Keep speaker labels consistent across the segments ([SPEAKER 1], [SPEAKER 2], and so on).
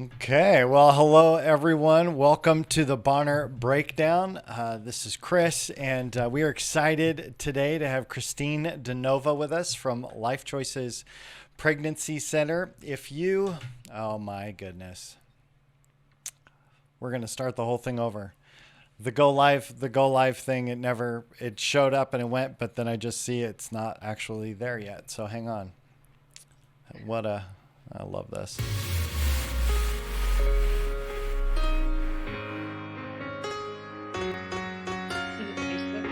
[SPEAKER 1] Okay, well, hello everyone. Welcome to the Bonner Breakdown. This is Chris, and we are excited today to have Christine Denova with us from Life Choices Pregnancy Center. Oh my goodness, we're going to start the whole thing over. The go live thing, it showed up and it went, but then I just see it's not actually there yet. So hang on. I love this.
[SPEAKER 2] Is it Facebook?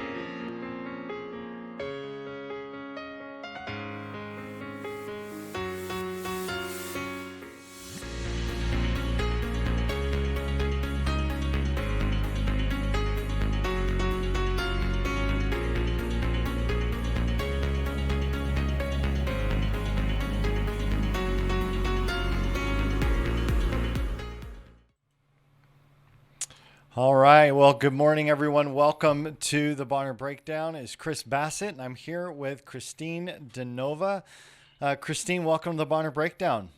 [SPEAKER 1] All right. Well, good morning, everyone. Welcome to the Bonner Breakdown. It's Chris Bassett, and I'm here with Christine Denova. Christine, welcome to the Bonner Breakdown.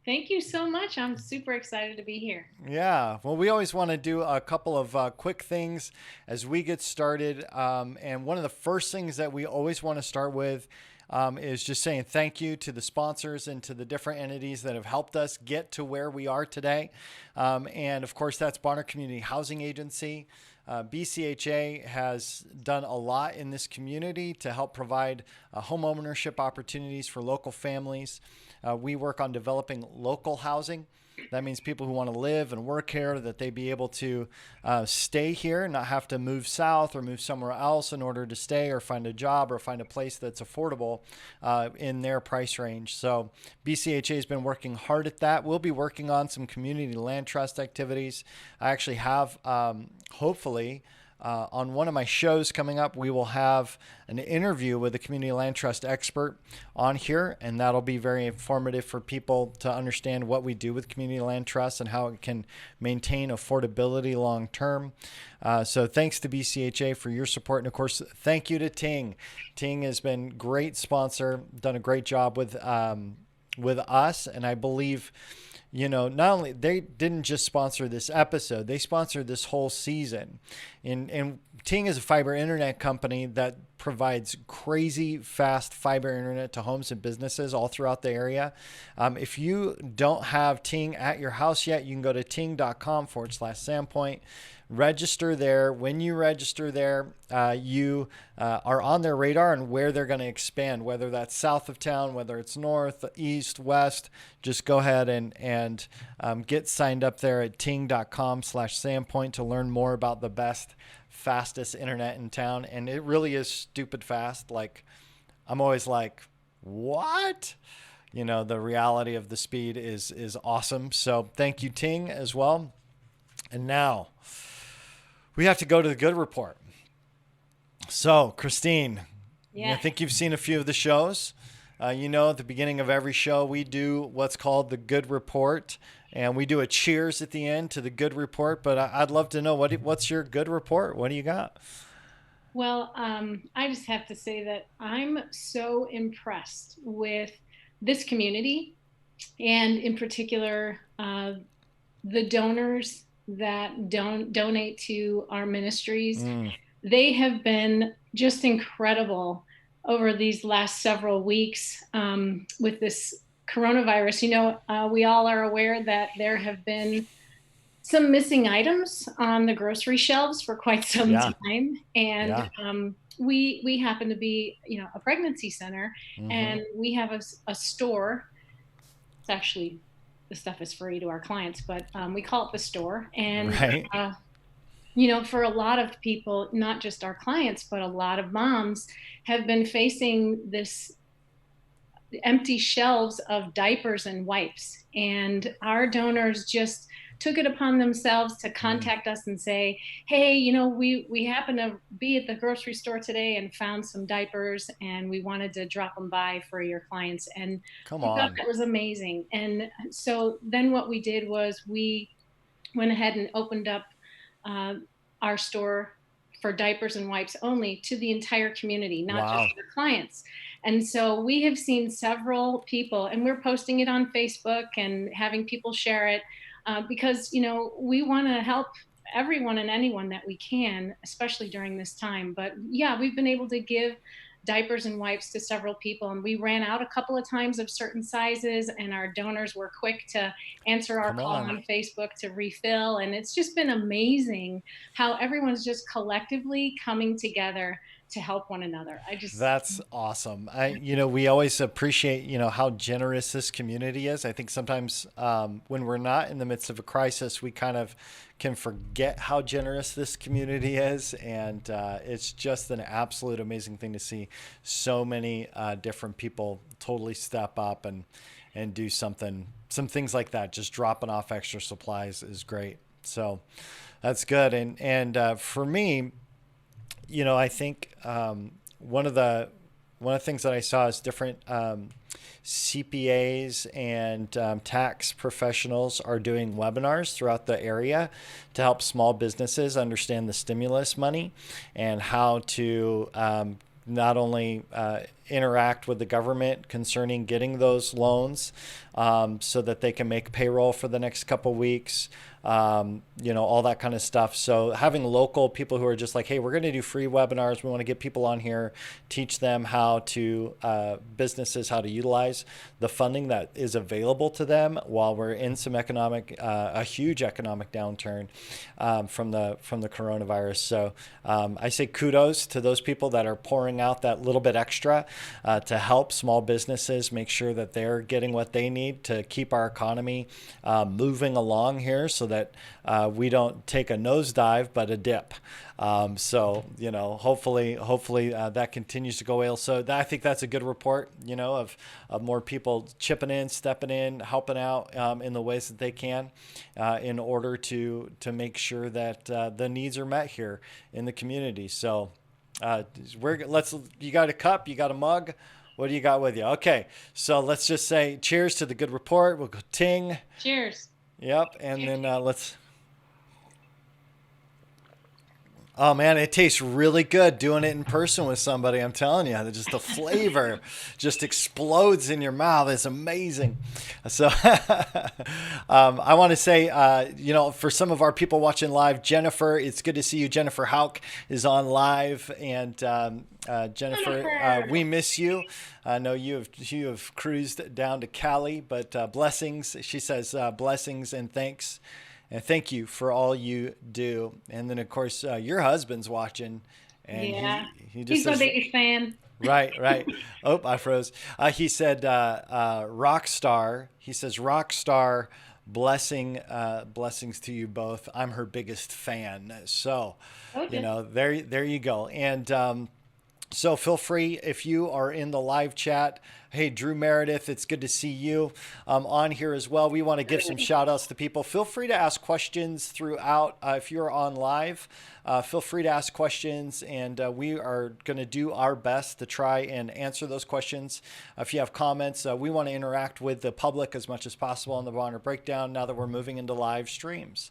[SPEAKER 2] Thank you so much. I'm super excited to be here.
[SPEAKER 1] Yeah. Well, we always want to do a couple of quick things as we get started. And one of the first things that we always want to start with is just saying thank you to the sponsors and to the different entities that have helped us get to where we are today. And of course, that's Bonner Community Housing Agency. BCHA has done a lot in this community to help provide home ownership opportunities for local families. We work on developing local housing. That means people who want to live and work here, that they be able to stay here, not have to move south or move somewhere else in order to stay or find a job or find a place that's affordable in their price range. So BCHA has been working hard at that. We'll be working on some community land trust activities. I actually have, hopefully, on one of my shows coming up, we will have an interview with a community land trust expert on here, and that'll be very informative for people to understand what we do with community land trusts and how it can maintain affordability long term. So thanks to BCHA for your support, and of course, thank you to Ting. Ting has been great sponsor, done a great job with us, and I believe not only they didn't just sponsor this episode, they sponsored this whole season. And Ting is a fiber internet company that provides crazy fast fiber internet to homes and businesses all throughout the area. If you don't have Ting at your house yet, you can go to ting.com/Sandpoint. Register there. When you register there, you are on their radar and where they're going to expand, whether that's south of town, whether it's north, east, west. Just go ahead and get signed up there at ting.com/Sandpoint to learn more about the best, fastest internet in town. And it really is stupid fast. Like, I'm always like, what? The reality of the speed is awesome. So thank you, Ting, as well. And now we have to go to the good report. So, Christine, I
[SPEAKER 2] Yeah.
[SPEAKER 1] think you've seen a few of the shows. At the beginning of every show, we do what's called the good report, and we do a cheers at the end to the good report. But I'd love to know what's your good report? What do you got?
[SPEAKER 2] Well, I just have to say that I'm so impressed with this community and in particular the donors that don't donate to our ministries.
[SPEAKER 1] Mm,
[SPEAKER 2] They have been just incredible over these last several weeks with this coronavirus. We all are aware that there have been some missing items on the grocery shelves for quite some
[SPEAKER 1] yeah,
[SPEAKER 2] time, and
[SPEAKER 1] yeah.
[SPEAKER 2] we happen to be, a pregnancy center,
[SPEAKER 1] Mm-hmm.
[SPEAKER 2] and we have a store. It's actually, the stuff is free to our clients, but we call it the store. And
[SPEAKER 1] Right.
[SPEAKER 2] uh, for a lot of people, not just our clients, but a lot of moms have been facing this empty shelves of diapers and wipes. And our donors just took it upon themselves to
[SPEAKER 1] Mm,
[SPEAKER 2] contact us and say, hey, we happen to be at the grocery store today and found some diapers, and we wanted to drop them by for your clients. And
[SPEAKER 1] come
[SPEAKER 2] we thought
[SPEAKER 1] on.
[SPEAKER 2] that was amazing. And so then what we did was we went ahead and opened up uh, our store for diapers and wipes only to the entire community, not just
[SPEAKER 1] Wow.
[SPEAKER 2] our clients. And so we have seen several people, and we're posting it on Facebook and having people share it. because, we want to help everyone and anyone that we can, especially during this time. But yeah, we've been able to give diapers and wipes to several people, and we ran out a couple of times of certain sizes, and our donors were quick to answer our
[SPEAKER 1] Come
[SPEAKER 2] call
[SPEAKER 1] on.
[SPEAKER 2] on Facebook to refill. And it's just been amazing how everyone's just collectively coming together to help one another. I just
[SPEAKER 1] That's awesome. We always appreciate, how generous this community is. I think sometimes when we're not in the midst of a crisis, we kind of can forget how generous this community is. And it's just an absolute amazing thing to see so many different people totally step up and do some things like that. Just dropping off extra supplies is great. So that's good. And for me, I think one of the things that I saw is different CPAs and tax professionals are doing webinars throughout the area to help small businesses understand the stimulus money and how to not only interact with the government concerning getting those loans so that they can make payroll for the next couple weeks, all that kind of stuff. So having local people who are just like, hey, we're going to do free webinars. We want to get people on here, teach them how to businesses, how to utilize the funding that is available to them while we're in some a huge economic downturn from the coronavirus. So I say kudos to those people that are pouring out that little bit extra to help small businesses make sure that they're getting what they need to keep our economy moving along here so that we don't take a nosedive, but a dip. Hopefully that continues to go well. So I think that's a good report, of more people chipping in, stepping in, helping out in the ways that they can in order to make sure that the needs are met here in the community. So you got a cup, you got a mug. What do you got with you? Okay, so let's just say cheers to the good report. We'll go ting.
[SPEAKER 2] cheers.
[SPEAKER 1] Yep, and then let's. Oh man, it tastes really good doing it in person with somebody. I'm telling you, just the flavor just explodes in your mouth. It's amazing. So I want to say, for some of our people watching live, Jennifer, it's good to see you. Jennifer Hauk is on live, and Jennifer, we miss you. I know you have cruised down to Cali, but blessings. She says blessings and thanks. And thank you for all you do. And then, of course, your husband's watching. And
[SPEAKER 2] Yeah,
[SPEAKER 1] he just
[SPEAKER 2] he's my
[SPEAKER 1] says,
[SPEAKER 2] biggest fan.
[SPEAKER 1] right. Oh, I froze. He said, rock star. He says, rock star, blessings to you both. I'm her biggest fan. So,
[SPEAKER 2] Okay.
[SPEAKER 1] there you go. And so feel free if you are in the live chat. Hey, Drew Meredith, it's good to see you on here as well. We want to give some shout outs to people. Feel free to ask questions throughout. If you're on live, feel free to ask questions, and we are going to do our best to try and answer those questions. If you have comments, we want to interact with the public as much as possible on the Bonner Breakdown now that we're moving into live streams.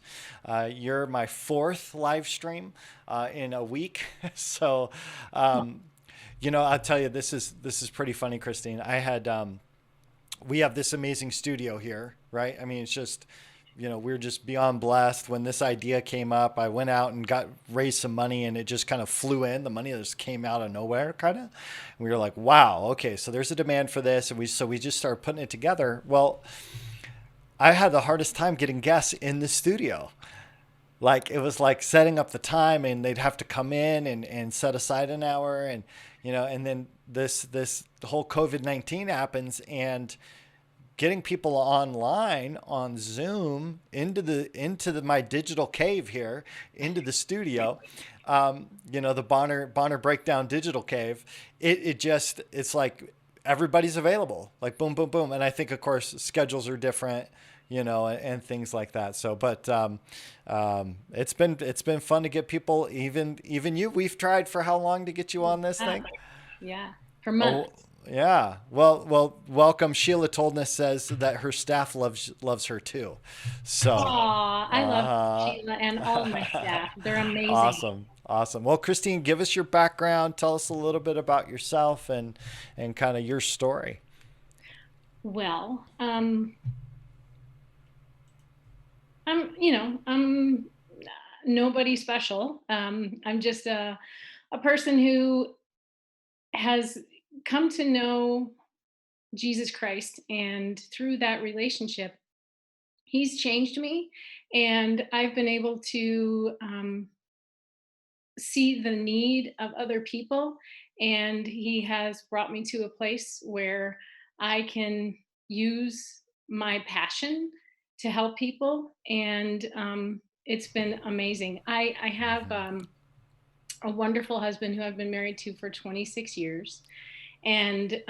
[SPEAKER 1] You're my fourth live stream in a week. So, I'll tell you, this is pretty funny, Christine. We have this amazing studio here, right? I mean, it's just, we're just beyond blessed. When this idea came up, I went out and raised some money, and it just kind of flew in. The money just came out of nowhere, kind of. We were like, wow, okay, so there's a demand for this, and we just started putting it together. Well, I had the hardest time getting guests in the studio. Like it was like setting up the time, and they'd have to come in and set aside an hour, and then this whole COVID-19 happens, and getting people online on Zoom into my digital cave here, into the studio, the Bonner Breakdown digital cave. It's like everybody's available, like boom, boom, boom. And I think, of course, schedules are different, and things like that. So, but it's been fun to get people, even you. We've tried for how long to get you on this thing?
[SPEAKER 2] Yeah, for
[SPEAKER 1] Oh,
[SPEAKER 2] months.
[SPEAKER 1] yeah. Well, welcome. Sheila Toldness says that her staff loves her too. So,
[SPEAKER 2] Aw, I love
[SPEAKER 1] uh,
[SPEAKER 2] Sheila and all of my staff. They're amazing.
[SPEAKER 1] awesome. Well, Christine, give us your background. Tell us a little bit about yourself and kind of your story.
[SPEAKER 2] Well, I'm nobody special. I'm just a person who has come to know Jesus Christ, and through that relationship, He's changed me, and I've been able to see the need of other people, and He has brought me to a place where I can use my passion to help people, and it's been amazing. I have
[SPEAKER 1] Hmm.
[SPEAKER 2] a wonderful husband who I've been married to for 26 years, and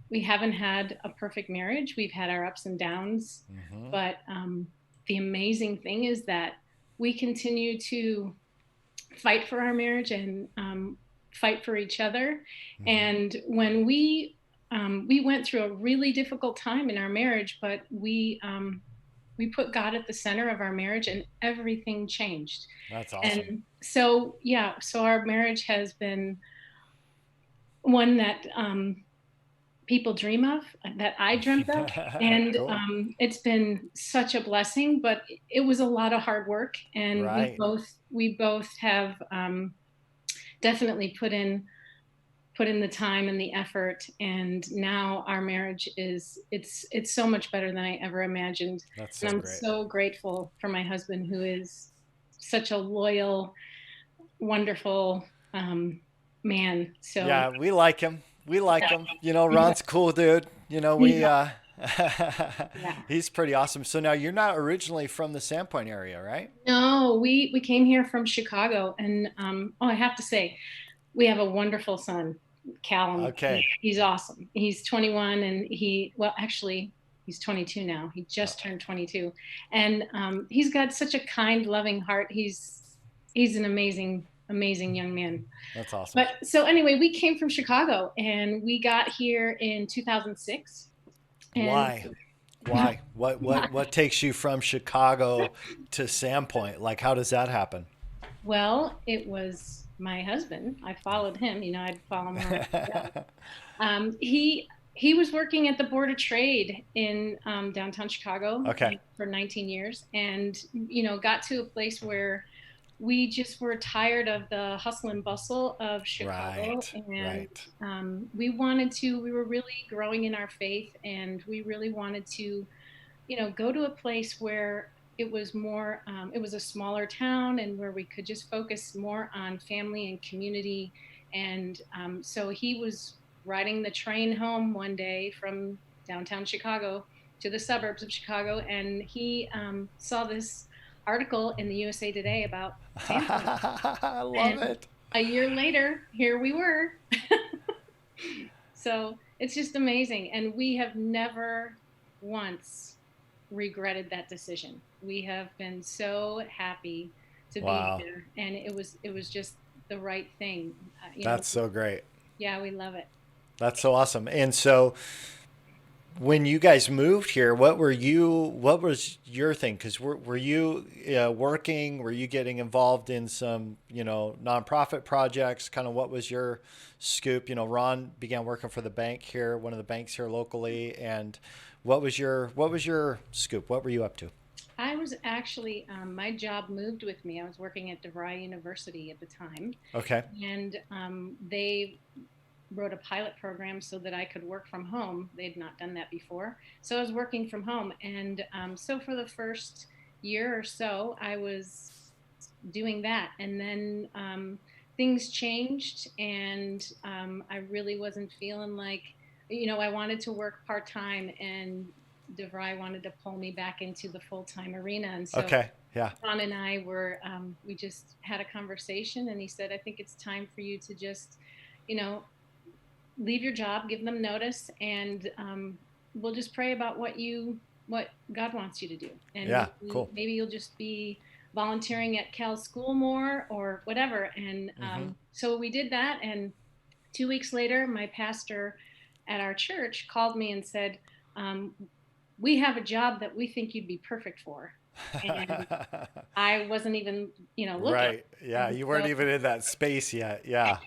[SPEAKER 2] we haven't had a perfect marriage. We've had our ups and downs,
[SPEAKER 1] Hmm.
[SPEAKER 2] but the amazing thing is that we continue to fight for our marriage and fight for each other.
[SPEAKER 1] Hmm.
[SPEAKER 2] And when we went through a really difficult time in our marriage, but we put God at the center of our marriage, and everything changed.
[SPEAKER 1] That's awesome.
[SPEAKER 2] And so, yeah, so our marriage has been one that people dream of, that I dreamt of. And
[SPEAKER 1] Cool.
[SPEAKER 2] it's been such a blessing, but it was a lot of hard work. And
[SPEAKER 1] Right.
[SPEAKER 2] we both have definitely put in the time and the effort. And now our marriage is it's so much better than I ever imagined.
[SPEAKER 1] That's
[SPEAKER 2] And
[SPEAKER 1] so
[SPEAKER 2] I'm
[SPEAKER 1] great.
[SPEAKER 2] so grateful for my husband, who is such a loyal, wonderful man. So
[SPEAKER 1] Yeah, we like him. We like him. You know, Ron's cool dude. You know,
[SPEAKER 2] he's
[SPEAKER 1] we
[SPEAKER 2] yeah.
[SPEAKER 1] he's pretty awesome. So now you're not originally from the Sandpoint area, right?
[SPEAKER 2] No, we came here from Chicago, and oh, I have to say, we have a wonderful son, Callum.
[SPEAKER 1] Okay.
[SPEAKER 2] He's awesome. He's 21, and well, actually, he's 22 now. He
[SPEAKER 1] Uh,
[SPEAKER 2] just turned 22, and he's got such a kind, loving heart. He's an amazing young man.
[SPEAKER 1] that's awesome.
[SPEAKER 2] But so anyway, we came from Chicago, and we got here in 2006, and
[SPEAKER 1] Why? Why? What takes you from Chicago to Sandpoint? Like how does that happen?
[SPEAKER 2] well, it was my husband. I followed him. I'd follow him wherever he goes. He was working at the Board of Trade in downtown Chicago
[SPEAKER 1] Okay.
[SPEAKER 2] for 19 years, and got to a place where we just were tired of the hustle and bustle of Chicago,
[SPEAKER 1] Right.
[SPEAKER 2] and
[SPEAKER 1] Right.
[SPEAKER 2] we were really growing in our faith, and we really wanted to go to a place where it was a smaller town, and where we could just focus more on family and community. And so he was riding the train home one day from downtown Chicago to the suburbs of Chicago, and he saw this article in the USA Today about Sandpoint.
[SPEAKER 1] I love
[SPEAKER 2] And
[SPEAKER 1] it.
[SPEAKER 2] a year later, here we were. So it's just amazing. And we have never once regretted that decision. We have been so happy to be
[SPEAKER 1] Wow.
[SPEAKER 2] here, and it was just the right thing.
[SPEAKER 1] That's so great.
[SPEAKER 2] Yeah, we love it.
[SPEAKER 1] That's so awesome. And so when you guys moved here, what was your thing? Because were you working? Were you getting involved in some, nonprofit projects? Kind of what was your scoop? Ron began working for the bank here, one of the banks here locally. And what was your scoop? What were you up to?
[SPEAKER 2] I was actually my job moved with me. I was working at DeVry University at the time,
[SPEAKER 1] Okay.
[SPEAKER 2] and they wrote a pilot program so that I could work from home. They'd not done that before. So I was working from home. And so for the first year or so, I was doing that. And then things changed, and I really wasn't feeling like, I wanted to work part time, and DeVry wanted to pull me back into the full time arena. And so
[SPEAKER 1] Okay. Yeah.
[SPEAKER 2] Ron and I we just had a conversation, and he said, I think it's time for you to just, you know, leave your job, give them notice, and we'll just pray about what God wants you to do, and
[SPEAKER 1] Yeah. Cool.
[SPEAKER 2] maybe you'll just be volunteering at Cal School more or whatever. And
[SPEAKER 1] Hmm.
[SPEAKER 2] so we did that, and 2 weeks later, my pastor at our church called me and said, "We have a job that we think you'd be perfect for," and I wasn't even looking.
[SPEAKER 1] Right. Yeah.
[SPEAKER 2] And
[SPEAKER 1] You weren't
[SPEAKER 2] so
[SPEAKER 1] even in that space yet. Yeah.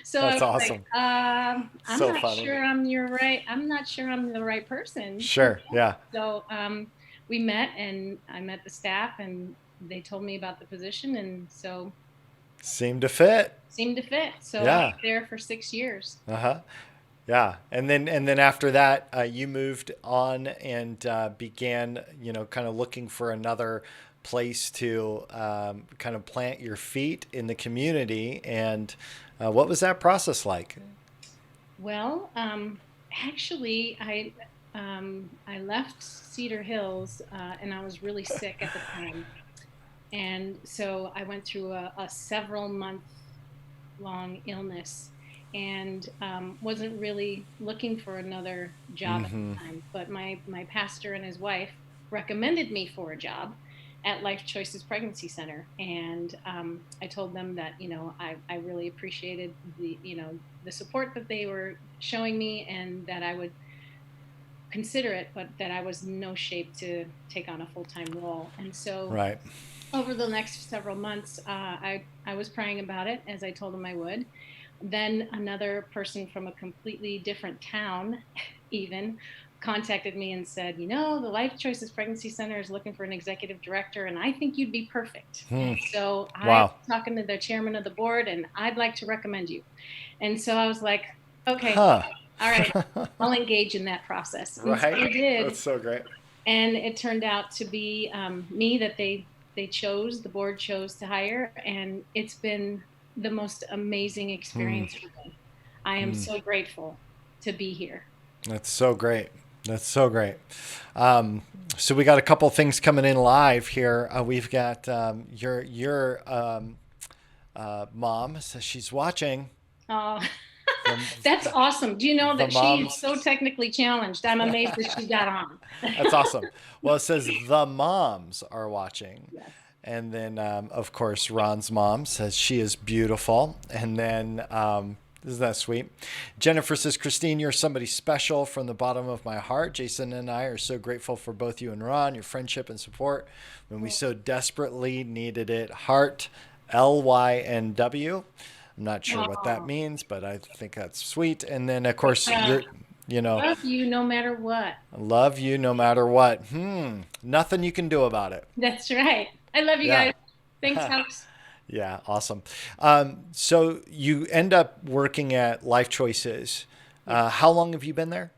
[SPEAKER 2] so I
[SPEAKER 1] That's
[SPEAKER 2] was like,
[SPEAKER 1] awesome.
[SPEAKER 2] I'm
[SPEAKER 1] So
[SPEAKER 2] not
[SPEAKER 1] funny.
[SPEAKER 2] sure I'm your right. I'm not sure I'm the right person for
[SPEAKER 1] Sure.
[SPEAKER 2] that.
[SPEAKER 1] Yeah.
[SPEAKER 2] So we met, and I met the staff, and they told me about the position, and so
[SPEAKER 1] Seemed to fit.
[SPEAKER 2] seemed to fit. So I was
[SPEAKER 1] Yeah.
[SPEAKER 2] there for 6 years.
[SPEAKER 1] Uh-huh. Yeah, and then after that, you moved on and began, kind of looking for another place to kind of plant your feet in the community. And what was that process like?
[SPEAKER 2] Well, actually, I left Cedar Hills, and I was really sick at the time, and so I went through a several month long illness, and wasn't really looking for another job at
[SPEAKER 1] Mm-hmm.
[SPEAKER 2] the time. But my pastor and his wife recommended me for a job at Life Choices Pregnancy Center, and I told them that I really appreciated the support that they were showing me, and that I would consider it, but that I was in no shape to take on a full time role. And so
[SPEAKER 1] Right.
[SPEAKER 2] over the next several months, I was praying about it, as I told them I would. Then another person from a completely different town, even, contacted me and said, the Life Choices Pregnancy Center is looking for an executive director, and I think you'd be perfect.
[SPEAKER 1] Hmm.
[SPEAKER 2] And so I
[SPEAKER 1] Wow.
[SPEAKER 2] was talking to the chairman of the board, and I'd like to recommend you. And so I was like, okay,
[SPEAKER 1] Huh.
[SPEAKER 2] all right, I'll engage in that process. And so
[SPEAKER 1] Right.
[SPEAKER 2] I did.
[SPEAKER 1] That's so great.
[SPEAKER 2] And it turned out to be me that the board chose to hire, and it's been the most amazing
[SPEAKER 1] Hmm.
[SPEAKER 2] experience for me. I am
[SPEAKER 1] Hmm.
[SPEAKER 2] so grateful to be here.
[SPEAKER 1] That's so great. That's so great. Um, so we got a couple things coming in live here. We've got your mom says she's watching.
[SPEAKER 2] Oh,
[SPEAKER 1] The
[SPEAKER 2] that's awesome. Do you know
[SPEAKER 1] the
[SPEAKER 2] that she is
[SPEAKER 1] moms.
[SPEAKER 2] so technically challenged? I'm amazed that she got on.
[SPEAKER 1] That's awesome. Well, it says the moms are watching.
[SPEAKER 2] Yes.
[SPEAKER 1] And then, of course, Ron's mom says she is beautiful. And then, isn't that sweet? Jennifer says, Christine, you're somebody special from the bottom of my heart. Jason and I are so grateful for both you and Ron, your friendship and support when we so desperately needed it. Heart, LYNW. I'm not sure what that
[SPEAKER 2] Oh,
[SPEAKER 1] means, but I think that's sweet. And then, of course, you're.
[SPEAKER 2] love you no matter what.
[SPEAKER 1] Love you no matter what. Nothing you can do about it.
[SPEAKER 2] That's right. I love you
[SPEAKER 1] Yeah.
[SPEAKER 2] guys. Thanks, House.
[SPEAKER 1] Yeah, awesome. So you end up working at Life Choices.
[SPEAKER 2] Yeah.
[SPEAKER 1] How long have you been there?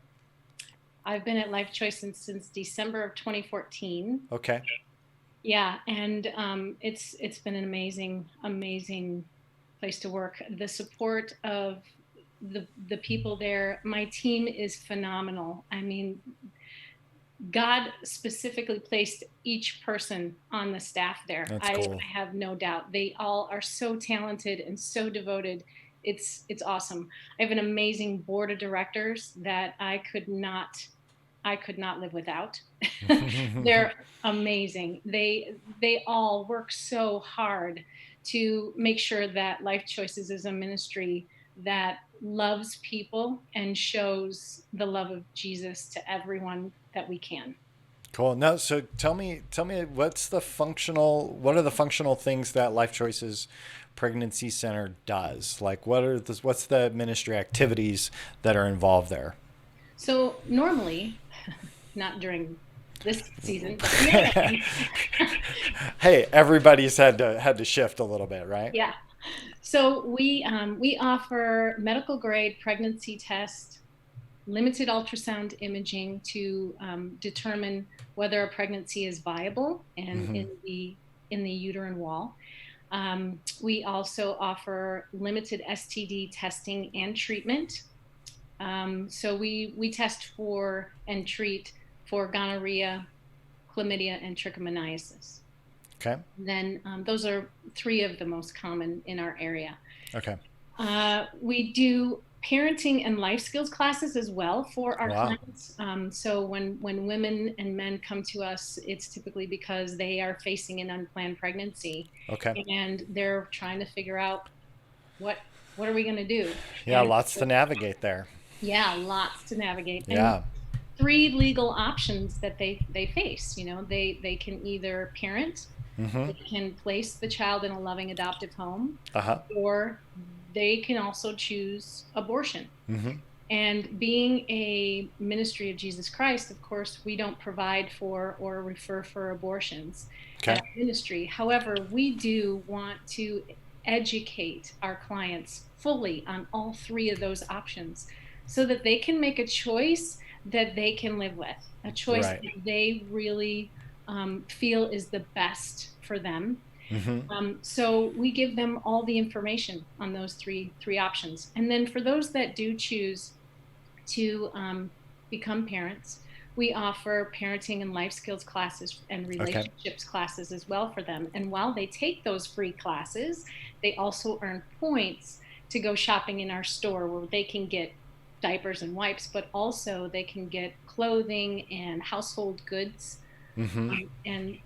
[SPEAKER 2] I've been at Life Choice since December of 2014.
[SPEAKER 1] Okay.
[SPEAKER 2] Yeah, and it's been an amazing place to work. The support of the people there, my team is phenomenal. I mean, God specifically placed each person on the staff there.
[SPEAKER 1] That's
[SPEAKER 2] I
[SPEAKER 1] cool.
[SPEAKER 2] have no doubt. They all are so talented and so devoted. It's awesome. I have an amazing board of directors that I could not live without. They're amazing. They all work so hard to make sure that Life Choices is a ministry that loves people and shows the love of Jesus to everyone that we can.
[SPEAKER 1] Cool. No, so tell me what are the functional things that Life Choices Pregnancy Center does? Like what's the ministry activities that are involved there?
[SPEAKER 2] So normally, not during this season, but the other thing,
[SPEAKER 1] Hey, everybody's had to shift a little bit, right?
[SPEAKER 2] yeah. So we offer medical grade pregnancy test, limited ultrasound imaging to determine whether a pregnancy is viable and
[SPEAKER 1] Hmm.
[SPEAKER 2] in the uterine wall. We also offer limited STD testing and treatment. So we test for and treat for gonorrhea, chlamydia, and trichomoniasis.
[SPEAKER 1] Okay.
[SPEAKER 2] Then those are three of the most common in our area.
[SPEAKER 1] Okay.
[SPEAKER 2] We do parenting and life skills classes as well for our
[SPEAKER 1] Wow.
[SPEAKER 2] clients. So when women and men come to us, it's typically because they are facing an unplanned pregnancy,
[SPEAKER 1] Okay.
[SPEAKER 2] and they're trying to figure out what what are we going to do.
[SPEAKER 1] Yeah,
[SPEAKER 2] And
[SPEAKER 1] lots to navigate there.
[SPEAKER 2] yeah, lots to navigate, and
[SPEAKER 1] Yeah.
[SPEAKER 2] three legal options that they face. They can either parent,
[SPEAKER 1] Mm-hmm.
[SPEAKER 2] they can place the child in a loving adoptive home,
[SPEAKER 1] Uh-huh.
[SPEAKER 2] or they can also choose abortion.
[SPEAKER 1] Mm-hmm.
[SPEAKER 2] And being a ministry of Jesus Christ, of course, we don't provide for or refer for abortions at
[SPEAKER 1] Okay.
[SPEAKER 2] our ministry. However, we do want to educate our clients fully on all three of those options so that they can make a choice that they can live with, a choice
[SPEAKER 1] Right.
[SPEAKER 2] that they really feel is the best for them.
[SPEAKER 1] Mm-hmm.
[SPEAKER 2] So we give them all the information on those three options. And then for those that do choose to become parents, we offer parenting and life skills classes and
[SPEAKER 1] Okay.
[SPEAKER 2] relationships classes as well for them. And while they take those free classes, they also earn points to go shopping in our store where they can get diapers and wipes, but also they can get clothing and household goods,
[SPEAKER 1] Mm-hmm.
[SPEAKER 2] and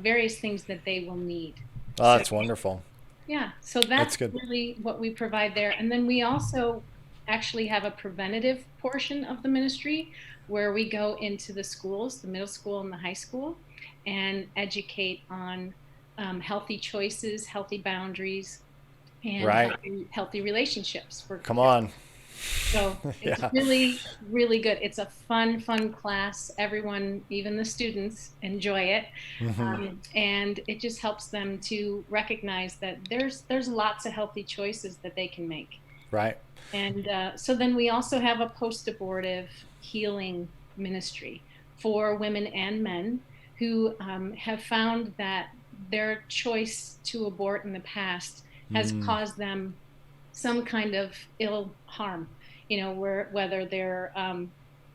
[SPEAKER 2] various things that they will need.
[SPEAKER 1] Oh,
[SPEAKER 2] So
[SPEAKER 1] that's wonderful.
[SPEAKER 2] yeah, so
[SPEAKER 1] That's
[SPEAKER 2] that's
[SPEAKER 1] good.
[SPEAKER 2] really what we provide there. And then we also actually have a preventative portion of the ministry where we go into the schools, the middle school and the high school, and educate on healthy choices, healthy boundaries, and
[SPEAKER 1] Right.
[SPEAKER 2] healthy relationships for
[SPEAKER 1] Come on.
[SPEAKER 2] so it's
[SPEAKER 1] Yeah.
[SPEAKER 2] really, really good. It's a fun class. Everyone, even the students, enjoy it,
[SPEAKER 1] Mm-hmm.
[SPEAKER 2] and it just helps them to recognize that there's lots of healthy choices that they can make.
[SPEAKER 1] Right.
[SPEAKER 2] And so then we also have a post-abortive healing ministry for women and men who have found that their choice to abort in the past has
[SPEAKER 1] Mm.
[SPEAKER 2] caused them some kind of ill harm, whether they're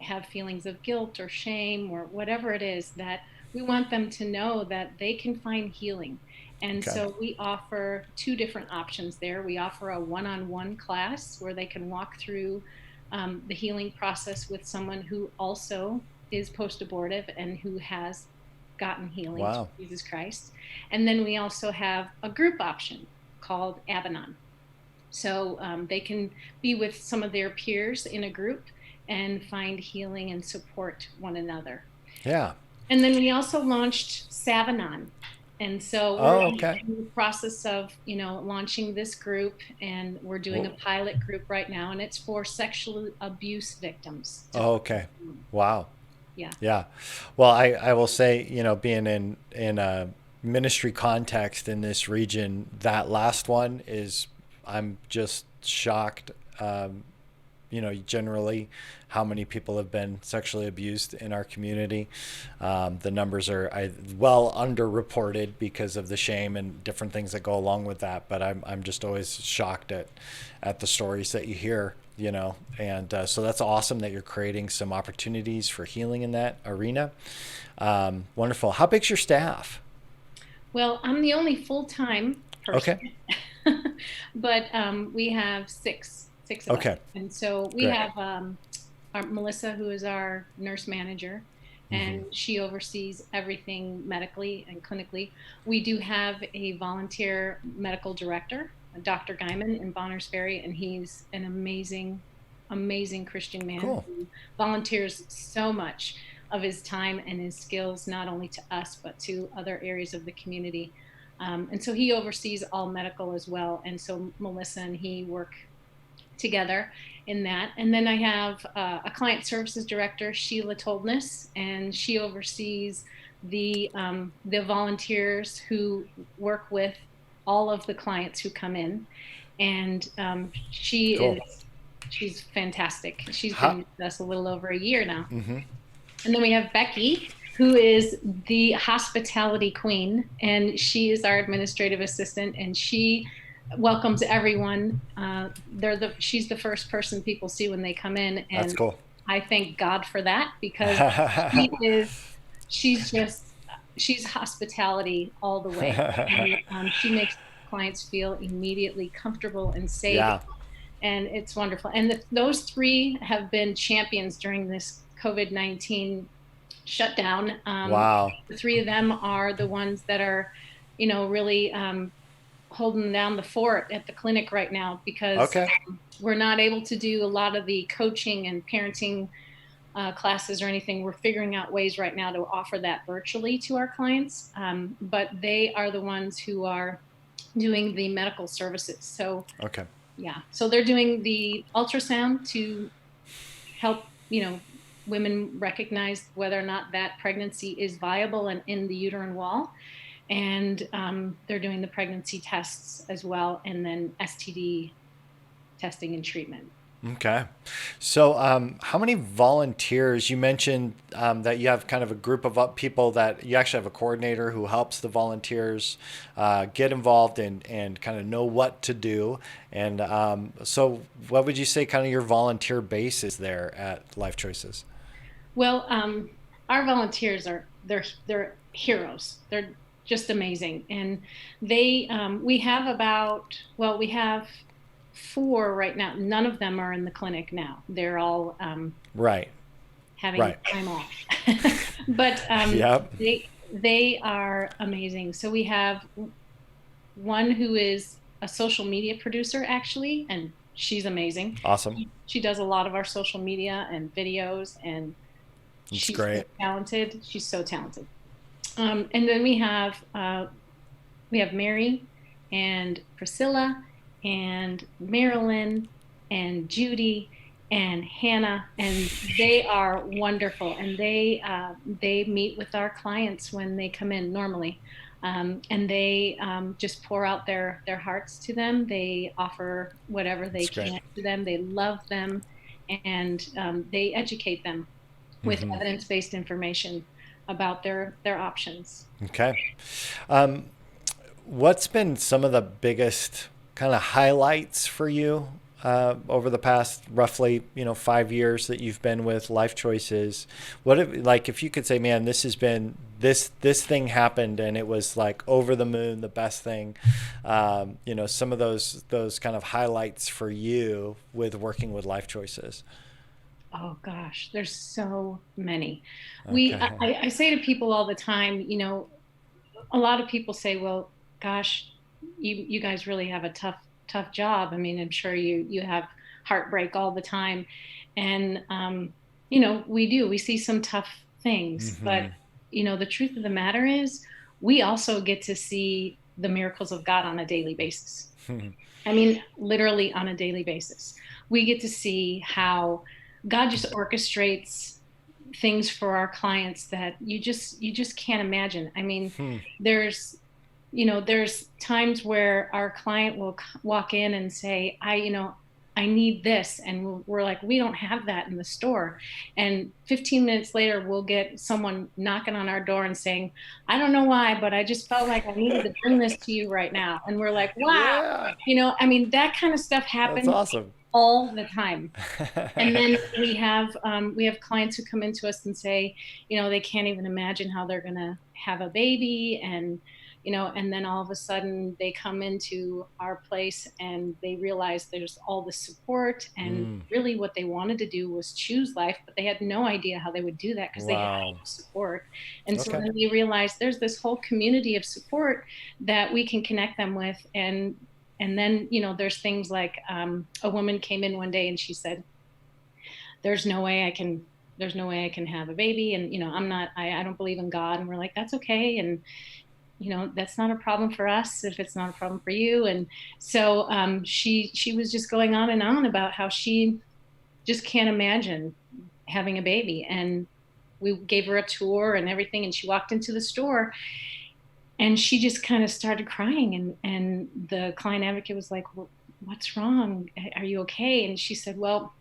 [SPEAKER 2] have feelings of guilt or shame or whatever it is, that we want them to know that they can find healing. And
[SPEAKER 1] Okay.
[SPEAKER 2] so we offer two different options there. We offer a one-on-one class where they can walk through the healing process with someone who also is post-abortive and who has gotten healing
[SPEAKER 1] Wow.
[SPEAKER 2] through Jesus Christ. And then we also have a group option called Abanon. So they can be with some of their peers in a group and find healing and support one another.
[SPEAKER 1] Yeah.
[SPEAKER 2] And then we also launched Savanon. And so we're
[SPEAKER 1] Oh,
[SPEAKER 2] in
[SPEAKER 1] okay.
[SPEAKER 2] the process of, launching this group, and we're doing a
[SPEAKER 1] Well,
[SPEAKER 2] pilot group right now, and it's for sexual abuse victims.
[SPEAKER 1] oh, okay. Wow.
[SPEAKER 2] Yeah.
[SPEAKER 1] Yeah. Well, I will say, being in a ministry context in this region, that last one is, I'm just shocked. Generally how many people have been sexually abused in our community. The numbers are well underreported because of the shame and different things that go along with that. But I'm just always shocked at the stories that you hear, and so that's awesome that you're creating some opportunities for healing in that arena. Wonderful. How big's your staff?
[SPEAKER 2] Well, I'm the only full-time person,
[SPEAKER 1] Okay.
[SPEAKER 2] but we have six of us.
[SPEAKER 1] Okay.
[SPEAKER 2] And so we
[SPEAKER 1] Great.
[SPEAKER 2] have our Melissa, who is our nurse manager,
[SPEAKER 1] Mm-hmm.
[SPEAKER 2] and she oversees everything medically and clinically. We do have a volunteer medical director, Dr. Guyman in Bonners Ferry, and he's an amazing Christian man
[SPEAKER 1] Cool.
[SPEAKER 2] who volunteers so much of his time and his skills, not only to us, but to other areas of the community. And so he oversees all medical as well. And so Melissa and he work together in that. And then I have a client services director, Sheila Toldness, and she oversees the volunteers who work with all of the clients who come in. And
[SPEAKER 1] Cool.
[SPEAKER 2] she's fantastic. She's
[SPEAKER 1] How?
[SPEAKER 2] been with us a little over a year now.
[SPEAKER 1] Mm-hmm.
[SPEAKER 2] And then we have Becky, who is the hospitality queen, and she is our administrative assistant, and she welcomes everyone. She's the first person people see when they come in,
[SPEAKER 1] That's
[SPEAKER 2] and
[SPEAKER 1] cool.
[SPEAKER 2] I thank God for that, because she is she's just she's hospitality all the way, and she makes clients feel immediately comfortable and safe,
[SPEAKER 1] Yeah.
[SPEAKER 2] and it's wonderful. And those three have been champions during this COVID-19 shutdown.
[SPEAKER 1] Wow.
[SPEAKER 2] The three of them are the ones that are, really holding down the fort at the clinic right now, because
[SPEAKER 1] Okay.
[SPEAKER 2] we're not able to do a lot of the coaching and parenting classes or anything. We're figuring out ways right now to offer that virtually to our clients, but they are the ones who are doing the medical services. So
[SPEAKER 1] Okay.
[SPEAKER 2] yeah, so they're doing the ultrasound to help, women recognize whether or not that pregnancy is viable and in the uterine wall. And they're doing the pregnancy tests as well, and then STD testing and treatment.
[SPEAKER 1] Okay. So, how many volunteers? You mentioned that you have kind of a group of people that you actually have a coordinator who helps the volunteers get involved and kind of know what to do. And so, what would you say kind of your volunteer base is there at Life Choices?
[SPEAKER 2] Well, our volunteers they're heroes. They're just amazing, and we have we have four right now. None of them are in the clinic now. They're all
[SPEAKER 1] Right.
[SPEAKER 2] having
[SPEAKER 1] Right.
[SPEAKER 2] time off, but
[SPEAKER 1] Yep.
[SPEAKER 2] they are amazing. So we have one who is a social media producer actually, and she's amazing.
[SPEAKER 1] Awesome.
[SPEAKER 2] She does a lot of our social media and videos, and
[SPEAKER 1] That's
[SPEAKER 2] she's so
[SPEAKER 1] great.
[SPEAKER 2] talented. She's so talented. And then we have Mary and Priscilla and Marilyn and Judy and Hannah, and they are wonderful. And they meet with our clients when they come in normally, and they just pour out their hearts to them. They offer whatever they
[SPEAKER 1] That's great.
[SPEAKER 2] can to them. They love them, and they educate them with
[SPEAKER 1] Hmm.
[SPEAKER 2] evidence-based information about their options.
[SPEAKER 1] Okay. Um, what's been some of the biggest kind of highlights for you over the past roughly 5 years that you've been with Life Choices? Like if you could say, man, this has been this thing happened and it was like over the moon, the best thing. Some of those kind of highlights for you with working with Life Choices.
[SPEAKER 2] Oh gosh, there's so many.
[SPEAKER 1] Okay.
[SPEAKER 2] I say to people all the time, a lot of people say, well, gosh, you guys really have a tough job. I mean, I'm sure you have heartbreak all the time. And we do. We see some tough things, but
[SPEAKER 1] Hmm.
[SPEAKER 2] the truth of the matter is we also get to see the miracles of God on a daily basis. I mean, literally on a daily basis. We get to see how God just orchestrates things for our clients that you just can't imagine. I mean, there's there's times where our client will walk in and say, I need this. And we're like, we don't have that in the store. And 15 minutes later, we'll get someone knocking on our door and saying, I don't know why, but I just felt like I needed to bring this to you right now. And we're like, wow.
[SPEAKER 1] Yeah,
[SPEAKER 2] I mean, that kind of stuff
[SPEAKER 1] that's
[SPEAKER 2] happens
[SPEAKER 1] awesome.
[SPEAKER 2] all the time. And then we have clients who come into us and say, they can't even imagine how they're going to have a baby, and then all of a sudden they come into our place and they realize there's all the support, and
[SPEAKER 1] Mm,
[SPEAKER 2] really what they wanted to do was choose life, but they had no idea how they would do that because they had
[SPEAKER 1] wow.
[SPEAKER 2] no support. And so
[SPEAKER 1] Okay.
[SPEAKER 2] then they realize there's this whole community of support that we can connect them with. And then there's things like a woman came in one day and she said, there's no way I can there's no way I can have a baby, and I don't believe in God. And we're like, that's okay. And that's not a problem for us if it's not a problem for you. And so she was just going on and on about how she just can't imagine having a baby. And we gave her a tour and everything, and she walked into the store and she just kind of started crying. And the client advocate was like, well, what's wrong? Are you okay? And she said, well,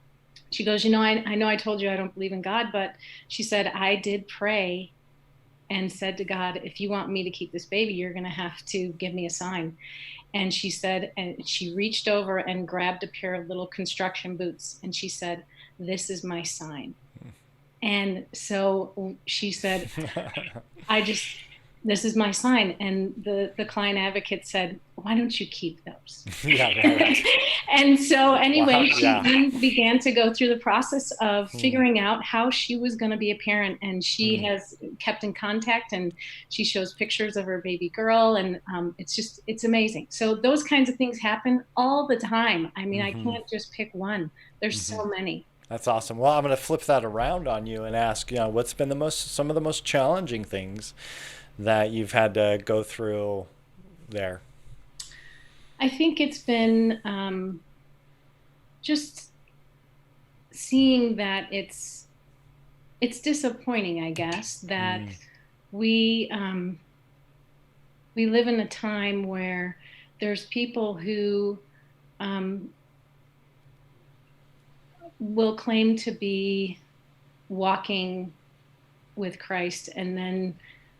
[SPEAKER 2] she goes, I know I told you I don't believe in God, but she said, I did pray and said to God, if you want me to keep this baby, you're going to have to give me a sign. And she said, and she reached over and grabbed a pair of little construction boots. And she said, this is my sign. And so she said, I just, this is my sign. And the client advocate said, why don't you keep those?
[SPEAKER 1] Yeah, right.
[SPEAKER 2] And so
[SPEAKER 1] Wow.
[SPEAKER 2] anyway, she
[SPEAKER 1] Yeah.
[SPEAKER 2] then began to go through the process of
[SPEAKER 1] Hmm.
[SPEAKER 2] figuring out how she was going to be a parent. And she
[SPEAKER 1] Hmm.
[SPEAKER 2] has kept in contact, and she shows pictures of her baby girl. And it's amazing. So those kinds of things happen all the time. I mean, I
[SPEAKER 1] Hmm.
[SPEAKER 2] can't just pick one. There's
[SPEAKER 1] Hmm.
[SPEAKER 2] so many.
[SPEAKER 1] That's awesome. Well, I'm going to flip that around on you and ask, what's been some of the most challenging things that you've had to go through there?
[SPEAKER 2] I think it's been just seeing that it's disappointing, I guess, that
[SPEAKER 1] Mm,
[SPEAKER 2] we we live in a time where there's people who um, will claim to be walking with Christ, and then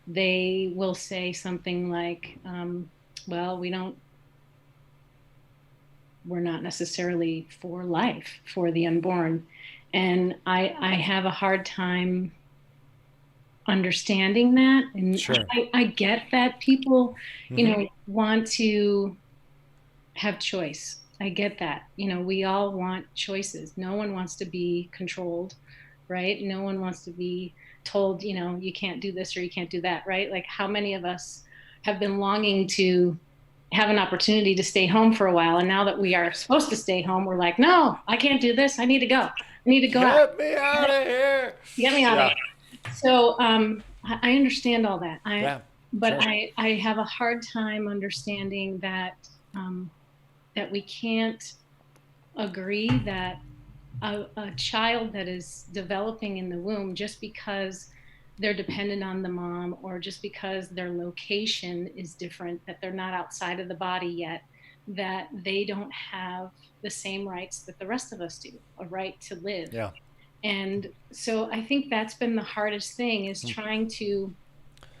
[SPEAKER 2] they will say something like, "Well, we're not necessarily for life for the unborn," and I have a hard time understanding that, and
[SPEAKER 1] sure.
[SPEAKER 2] I get that people,
[SPEAKER 1] Hmm.
[SPEAKER 2] want to have choice. I get that. We all want choices. No one wants to be controlled, right? No one wants to be told, you can't do this or you can't do that, right? Like, how many of us have been longing to have an opportunity to stay home for a while, and now that we are supposed to stay home, we're like, no, I can't do this. I need to go. I need to go out.
[SPEAKER 1] Get me out of here.
[SPEAKER 2] Get me out of
[SPEAKER 1] Yeah.
[SPEAKER 2] here. So I understand all that.
[SPEAKER 1] Yeah.
[SPEAKER 2] But
[SPEAKER 1] Sure.
[SPEAKER 2] I have a hard time understanding um, that we can't agree that a child that is developing in the womb, just because they're dependent on the mom, or just because their location is different, that they're not outside of the body yet, that they don't have the same rights that the rest of us do, a right to live.
[SPEAKER 1] Yeah.
[SPEAKER 2] And so I think that's been the hardest thing, is
[SPEAKER 1] Mm-hmm.
[SPEAKER 2] trying to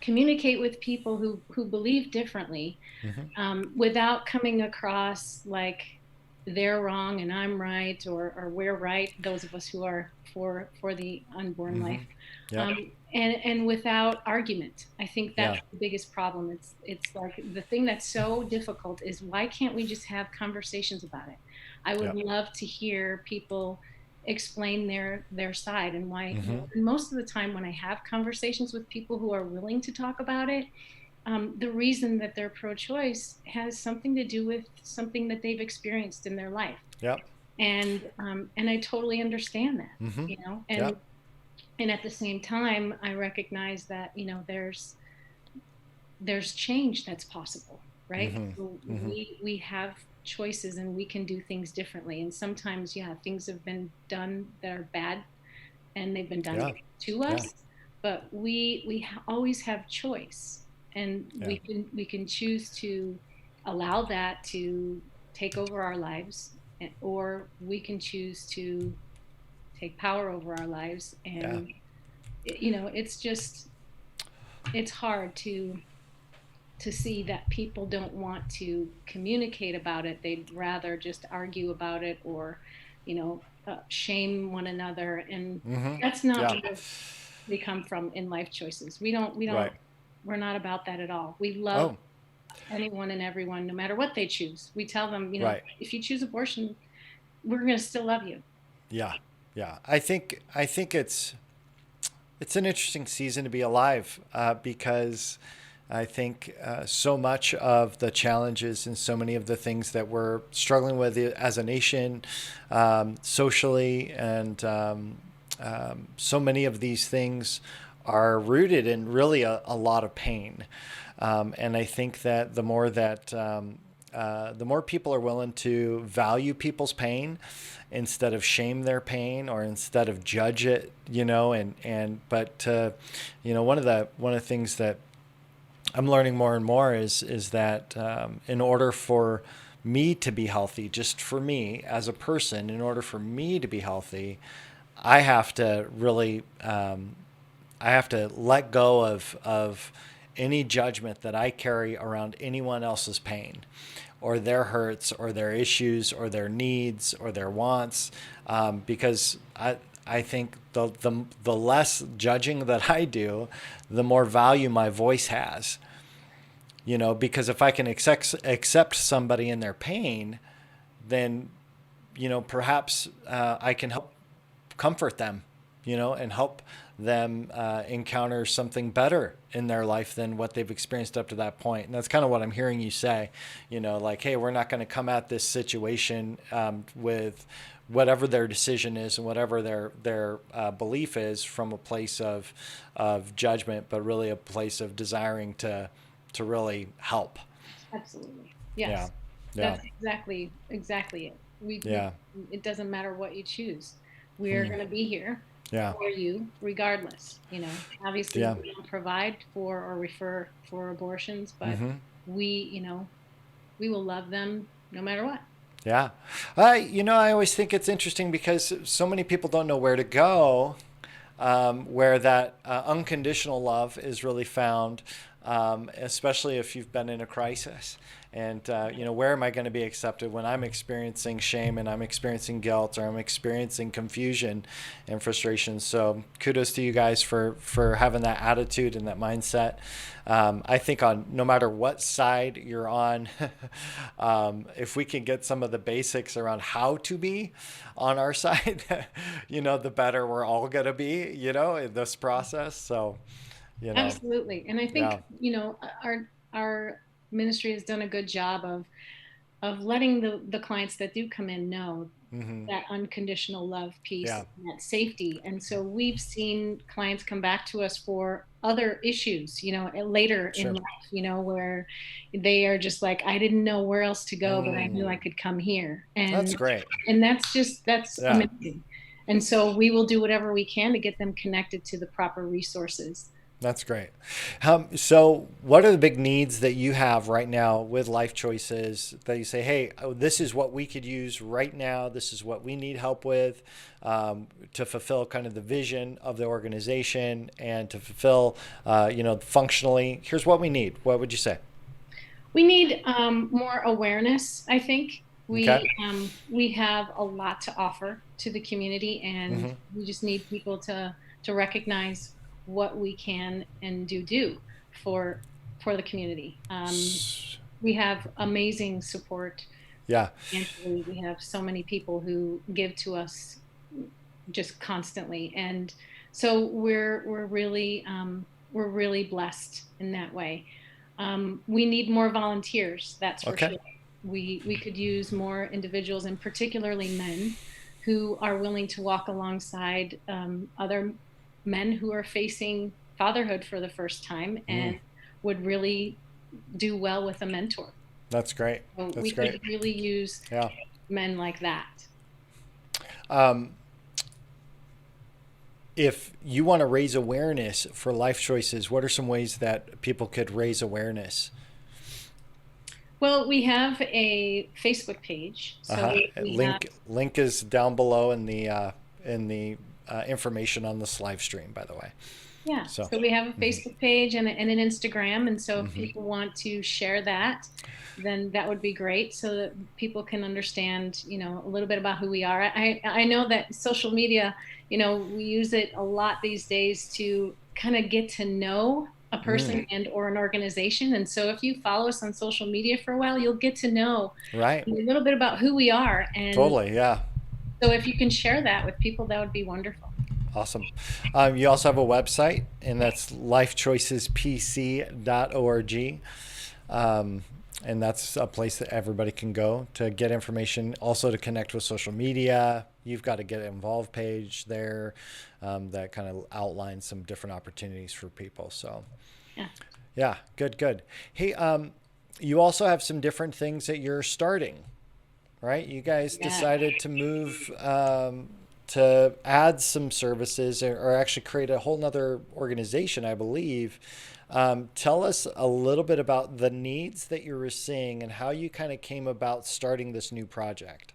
[SPEAKER 2] communicate with people who believe differently,
[SPEAKER 1] Mm-hmm.
[SPEAKER 2] without coming across like they're wrong and I'm right, or we're right, those of us who are for the unborn
[SPEAKER 1] Mm-hmm.
[SPEAKER 2] life,
[SPEAKER 1] Yep.
[SPEAKER 2] um, and without argument. I think that's
[SPEAKER 1] Yeah.
[SPEAKER 2] the biggest problem. It's like the thing that's so difficult is, why can't we just have conversations about it? I would
[SPEAKER 1] Yep.
[SPEAKER 2] love to hear people explain their side, and why.
[SPEAKER 1] Mm-hmm.
[SPEAKER 2] And most of the time when I have conversations with people who are willing to talk about it, the reason that they're pro-choice has something to do with something that they've experienced in their life,
[SPEAKER 1] Yep.
[SPEAKER 2] and I totally understand that,
[SPEAKER 1] Mm-hmm.
[SPEAKER 2] and
[SPEAKER 1] Yep.
[SPEAKER 2] at the same time, I recognize that there's change that's possible, right?
[SPEAKER 1] Mm-hmm.
[SPEAKER 2] So
[SPEAKER 1] Mm-hmm.
[SPEAKER 2] we have choices, and we can do things differently, and sometimes, yeah, things have been done that are bad, and they've been done
[SPEAKER 1] Yeah.
[SPEAKER 2] to
[SPEAKER 1] Yeah.
[SPEAKER 2] us, but always have choice, and
[SPEAKER 1] Yeah.
[SPEAKER 2] we can choose to allow that to take over our lives, or we can choose to take power over our lives.
[SPEAKER 1] Yeah.
[SPEAKER 2] And it's just, it's hard to see that people don't want to communicate about it. They'd rather just argue about it, or shame one another, and
[SPEAKER 1] Mm-hmm.
[SPEAKER 2] that's not
[SPEAKER 1] Yeah.
[SPEAKER 2] where we come from in life choices. We don't
[SPEAKER 1] Right.
[SPEAKER 2] we're not about that at all. We love
[SPEAKER 1] Oh.
[SPEAKER 2] anyone and everyone, no matter what they choose. We tell them,
[SPEAKER 1] Right.
[SPEAKER 2] if you choose abortion, we're going to still love you.
[SPEAKER 1] Yeah. Yeah. I think it's an interesting season to be alive, because I think so much of the challenges and so many of the things that we're struggling with as a nation, socially, and so many of these things are rooted in really a lot of pain. And I think that the more people are willing to value people's pain instead of shame their pain, or instead of judge it, but one of the things that I'm learning more and more is that in order for me to be healthy, just for me as a person, in order for me to be healthy, I have to really I have to let go of any judgment that I carry around anyone else's pain, or their hurts, or their issues, or their needs, or their wants, because I think the less judging that I do, the more value my voice has. Because if I can accept somebody in their pain, then perhaps I can help comfort them, and help them encounter something better in their life than what they've experienced up to that point. And that's kind of what I'm hearing you say, like, hey, we're not going to come at this situation with whatever their decision is and whatever their belief is from a place of judgment, but really a place of desiring to really help.
[SPEAKER 2] Absolutely.
[SPEAKER 1] Yeah.
[SPEAKER 2] Yes.
[SPEAKER 1] Yeah.
[SPEAKER 2] That's exactly it. We
[SPEAKER 1] Yeah.
[SPEAKER 2] it doesn't matter what you choose. we're going to be here
[SPEAKER 1] Yeah.
[SPEAKER 2] for you regardless. Obviously
[SPEAKER 1] Yeah.
[SPEAKER 2] we don't provide for or refer for abortions, but
[SPEAKER 1] Mm-hmm.
[SPEAKER 2] we will love them no matter what.
[SPEAKER 1] Yeah. I always think it's interesting because so many people don't know where to go, where that unconditional love is really found, especially if you've been in a crisis. And, where am I going to be accepted when I'm experiencing shame and I'm experiencing guilt or I'm experiencing confusion and frustration? So kudos to you guys for having that attitude and that mindset. I think on no matter what side you're on, if we can get some of the basics around how to be on our side, the better we're all going to be, in this process. So,
[SPEAKER 2] Absolutely. And I
[SPEAKER 1] yeah.
[SPEAKER 2] think, our ministry has done a good job of letting the clients that do come in know
[SPEAKER 1] Hmm.
[SPEAKER 2] that unconditional love piece
[SPEAKER 1] Yeah.
[SPEAKER 2] and that safety. And so we've seen clients come back to us for other issues, later in
[SPEAKER 1] Sure.
[SPEAKER 2] life, where they are just like, I didn't know where else to go, but I knew I
[SPEAKER 1] Mm.
[SPEAKER 2] could come here.
[SPEAKER 1] That's great.
[SPEAKER 2] And that's
[SPEAKER 1] Yeah.
[SPEAKER 2] amazing. And so we will do whatever we can to get them connected to the proper resources.
[SPEAKER 1] That's great. So, what are the big needs that you have right now with Life Choices that you say, hey, this is what we could use right now. This is what we need help with to fulfill kind of the vision of the organization and to fulfill, functionally. Here's what we need. What would you say?
[SPEAKER 2] We need more awareness, I think.
[SPEAKER 1] Okay.
[SPEAKER 2] We have a lot to offer to the community, and
[SPEAKER 1] Mm-hmm.
[SPEAKER 2] we just need people to recognize what we can and do for the community. We have amazing support
[SPEAKER 1] Yeah.
[SPEAKER 2] financially. We have so many people who give to us just constantly, and so we're really blessed in that way. We need more volunteers, that's for
[SPEAKER 1] Okay.
[SPEAKER 2] sure. We could use more individuals, and particularly men, who are willing to walk alongside other men who are facing fatherhood for the first time
[SPEAKER 1] Mm,
[SPEAKER 2] and would really do well with a mentor.
[SPEAKER 1] that's great.
[SPEAKER 2] So
[SPEAKER 1] That's
[SPEAKER 2] we
[SPEAKER 1] great.
[SPEAKER 2] could really use
[SPEAKER 1] Yeah.
[SPEAKER 2] men like that.
[SPEAKER 1] Um, if you want to raise awareness for Life Choices, what are some ways that people could raise awareness?
[SPEAKER 2] Well, we have a Facebook page, so
[SPEAKER 1] Uh-huh.
[SPEAKER 2] we have.
[SPEAKER 1] Link is down below in the information on this live stream, by the way.
[SPEAKER 2] Yeah,
[SPEAKER 1] So,
[SPEAKER 2] so we have a
[SPEAKER 1] mm-hmm.
[SPEAKER 2] Facebook page and an Instagram, and so if
[SPEAKER 1] Mm-hmm.
[SPEAKER 2] people want to share that, then that would be great, so that people can understand, a little bit about who we are. I know that social media, we use it a lot these days to kind of get to know a
[SPEAKER 1] Mm,
[SPEAKER 2] person and or an organization, and so if you follow us on social media for a while, you'll get to know
[SPEAKER 1] right.
[SPEAKER 2] a little bit about who we are, and
[SPEAKER 1] Totally. Yeah.
[SPEAKER 2] so if you can share that with people, that would be wonderful.
[SPEAKER 1] Awesome. You also have a website, and that's lifechoicespc.org. And that's a place that everybody can go to get information, also to connect with social media. You've got a get involved page there that kind of outlines some different opportunities for people. So,
[SPEAKER 2] Yeah.
[SPEAKER 1] yeah, good, good. Hey, you also have some different things that you're starting, right? You guys
[SPEAKER 2] Yeah.
[SPEAKER 1] decided to move to add some services or actually create a whole nother organization, I believe. Tell us a little bit about the needs that you were seeing and how you kind of came about starting this new project.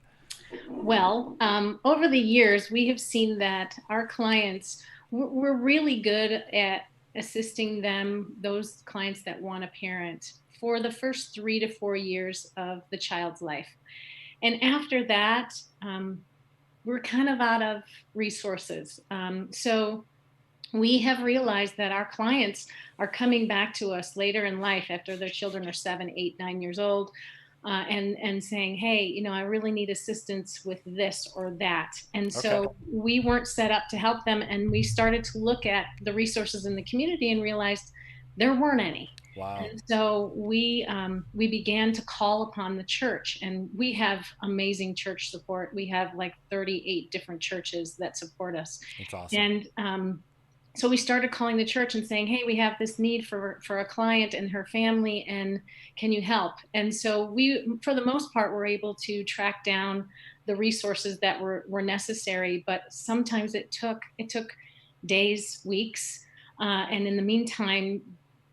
[SPEAKER 2] Well, over the years, we have seen that our clients, we're really good at assisting them, those clients that want a parent, for the first 3 to 4 years of the child's life. And after that, we're kind of out of resources. So we have realized that our clients are coming back to us later in life after their children are 7, 8, 9 years old, and saying, "Hey, I really need assistance with this or that." And
[SPEAKER 1] Okay.
[SPEAKER 2] so we weren't set up to help them, and we started to look at the resources in the community and realized there weren't any.
[SPEAKER 1] Wow.
[SPEAKER 2] And so we began to call upon the church, and we have amazing church support. We have like 38 different churches that support us,
[SPEAKER 1] That's awesome.
[SPEAKER 2] and so we started calling the church and saying, "Hey, we have this need for a client and her family, and can you help?" And so we, for the most part, were able to track down the resources that were necessary. But sometimes it took days, weeks, and in the meantime,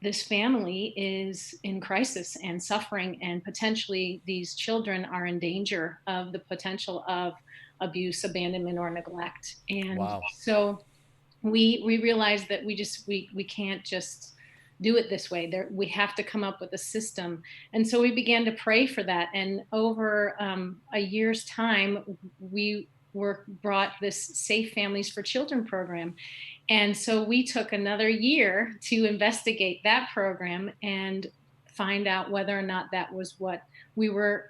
[SPEAKER 2] this family is in crisis and suffering, and potentially these children are in danger of the potential of abuse, abandonment, or neglect. And
[SPEAKER 1] Wow.
[SPEAKER 2] so we realized that we can't just do it this way. We have to come up with a system. And so we began to pray for that. And over a year's time, we were brought this Safe Families for Children program. And so we took another year to investigate that program and find out whether or not that was what we were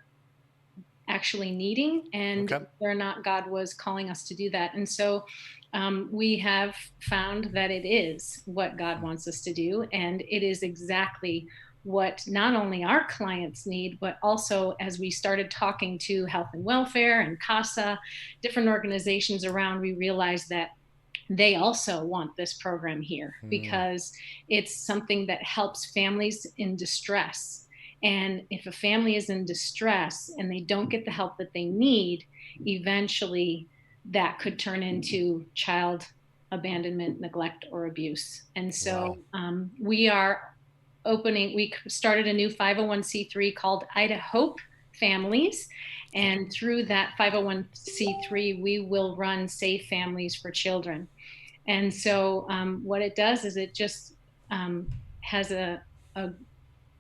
[SPEAKER 2] actually needing, and
[SPEAKER 1] Okay.
[SPEAKER 2] whether or not God was calling us to do that. And so we have found that it is what God wants us to do. And it is exactly what not only our clients need, but also as we started talking to health and welfare and CASA, different organizations around, we realized that they also want this program here
[SPEAKER 1] Mm.
[SPEAKER 2] because it's something that helps families in distress. And if a family is in distress and they don't get the help that they need, eventually that could turn into child abandonment, neglect, or abuse. And
[SPEAKER 1] Wow.
[SPEAKER 2] so we started a new 501c3 called Idahope Families. And through that 501c3, we will run Safe Families for Children. And so what it does is it just has a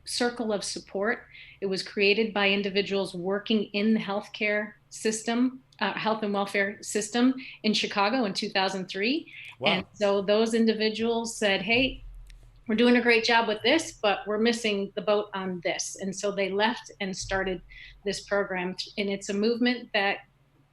[SPEAKER 2] circle of support. It was created by individuals working in the healthcare system, health and welfare system in Chicago in 2003. And
[SPEAKER 1] Wow.
[SPEAKER 2] so those individuals said, hey, we're doing a great job with this, but we're missing the boat on this. And so they left and started this program. And it's a movement that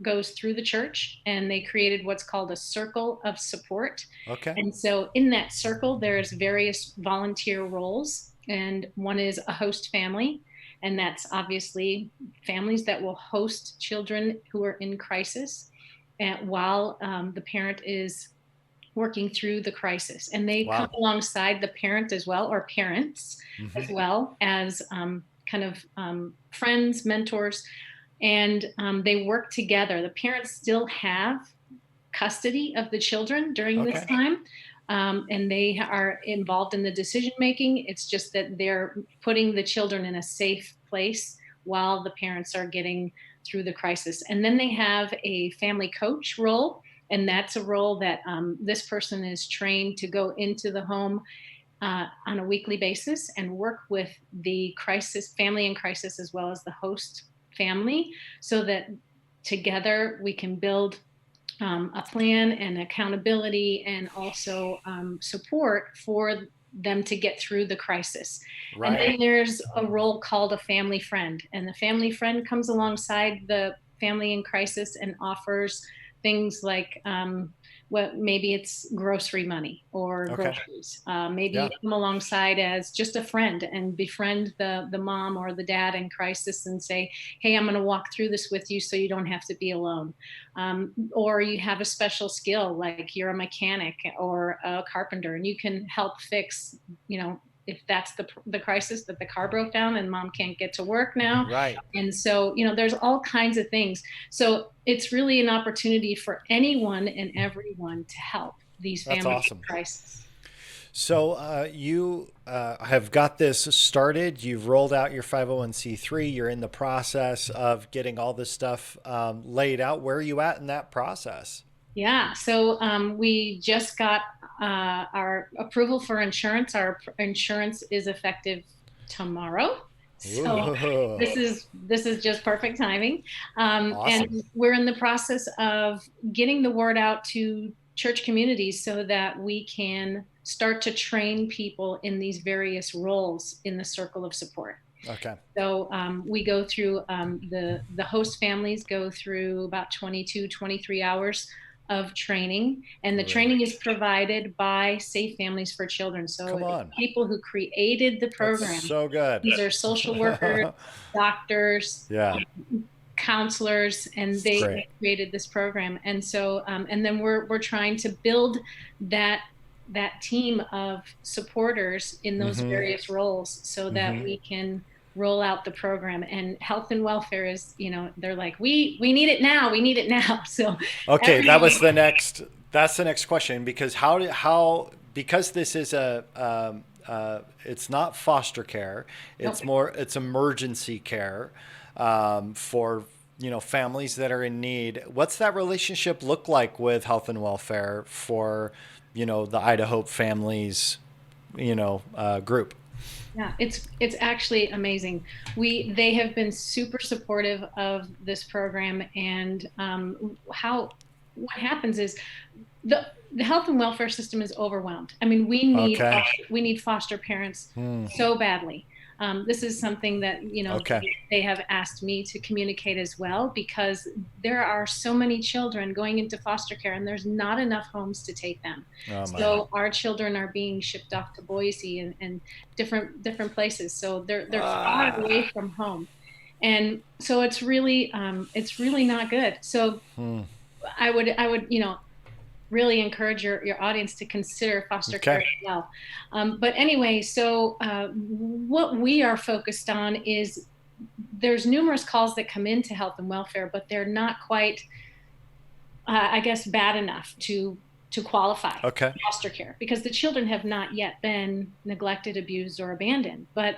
[SPEAKER 2] goes through the church, and they created what's called a circle of support.
[SPEAKER 1] Okay.
[SPEAKER 2] And so in that circle, there's various volunteer roles, and one is a host family. And that's obviously families that will host children who are in crisis, and while the parent is working through the crisis. And they come
[SPEAKER 1] Wow.
[SPEAKER 2] alongside the parent as well, or parents
[SPEAKER 1] Hmm.
[SPEAKER 2] as well as friends, mentors, and they work together. The parents still have custody of the children during this
[SPEAKER 1] Okay.
[SPEAKER 2] time. And they are involved in the decision making. It's just that they're putting the children in a safe place while the parents are getting through the crisis. And then they have a family coach role, and that's a role that this person is trained to go into the home on a weekly basis and work with the crisis family in crisis as well as the host family, so that together we can build a plan and accountability, and also support for them to get through the crisis. And
[SPEAKER 1] Right.
[SPEAKER 2] then there's a role called a family friend, and the family friend comes alongside the family in crisis and offers things like what maybe it's grocery money or
[SPEAKER 1] Okay.
[SPEAKER 2] groceries. Maybe you
[SPEAKER 1] Yeah.
[SPEAKER 2] come alongside as just a friend and befriend the mom or the dad in crisis and say, hey, I'm going to walk through this with you so you don't have to be alone. Or you have a special skill, like you're a mechanic or a carpenter, and you can help fix, if that's the crisis, that the car broke down and mom can't get to work now.
[SPEAKER 1] Right.
[SPEAKER 2] And so, there's all kinds of things. So it's really an opportunity for anyone and everyone to help these
[SPEAKER 1] That's
[SPEAKER 2] families
[SPEAKER 1] awesome.
[SPEAKER 2] in crisis.
[SPEAKER 1] So you have got this started. You've rolled out your 501c3. You're in the process of getting all this stuff laid out. Where are you at in that process?
[SPEAKER 2] Yeah, so we just got our approval for insurance. Our insurance is effective tomorrow, so
[SPEAKER 1] Ooh,
[SPEAKER 2] this is just perfect timing. And
[SPEAKER 1] awesome.
[SPEAKER 2] we're in the process of getting the word out to church communities so that we can start to train people in these various roles in the circle of support.
[SPEAKER 1] Okay.
[SPEAKER 2] So we go through the host families go through about 22, 23 hours of training, and the training is
[SPEAKER 1] Great.
[SPEAKER 2] provided by Safe Families for Children. So
[SPEAKER 1] Come
[SPEAKER 2] it's
[SPEAKER 1] on.
[SPEAKER 2] people who created the
[SPEAKER 1] That's
[SPEAKER 2] program.
[SPEAKER 1] so good.
[SPEAKER 2] These are social workers, doctors,
[SPEAKER 1] Yeah.
[SPEAKER 2] counselors, and they
[SPEAKER 1] Great.
[SPEAKER 2] created this program. And so and then we're trying to build that team of supporters in those
[SPEAKER 1] Mm-hmm.
[SPEAKER 2] various roles so that
[SPEAKER 1] Mm-hmm.
[SPEAKER 2] we can roll out the program. And health and welfare is, they're like, we need it now, we need it now. So
[SPEAKER 1] Okay,
[SPEAKER 2] everything.
[SPEAKER 1] that's the next question, because because this is it's not foster care,
[SPEAKER 2] Nope.
[SPEAKER 1] it's emergency care, for families that are in need. What's that relationship look like with health and welfare for the Idahope families group?
[SPEAKER 2] Yeah, it's actually amazing. They have been super supportive of this program, and how what happens is the health and welfare system is overwhelmed. I mean,
[SPEAKER 1] Okay.
[SPEAKER 2] we need foster parents
[SPEAKER 1] Hmm.
[SPEAKER 2] so badly. This is something that
[SPEAKER 1] Okay.
[SPEAKER 2] they have asked me to communicate as well, because there are so many children going into foster care, and there's not enough homes to take them.
[SPEAKER 1] Oh my.
[SPEAKER 2] So our children are being shipped off to Boise and different places. So they're far
[SPEAKER 1] Ah.
[SPEAKER 2] away from home, and so it's really not good. So
[SPEAKER 1] Hmm.
[SPEAKER 2] I would really encourage your audience to consider foster care
[SPEAKER 1] Okay.
[SPEAKER 2] as well. But anyway, so what we are focused on is there's numerous calls that come into health and welfare, but they're not quite, I guess, bad enough to qualify
[SPEAKER 1] Okay.
[SPEAKER 2] foster care, because the children have not yet been neglected, abused, or abandoned. But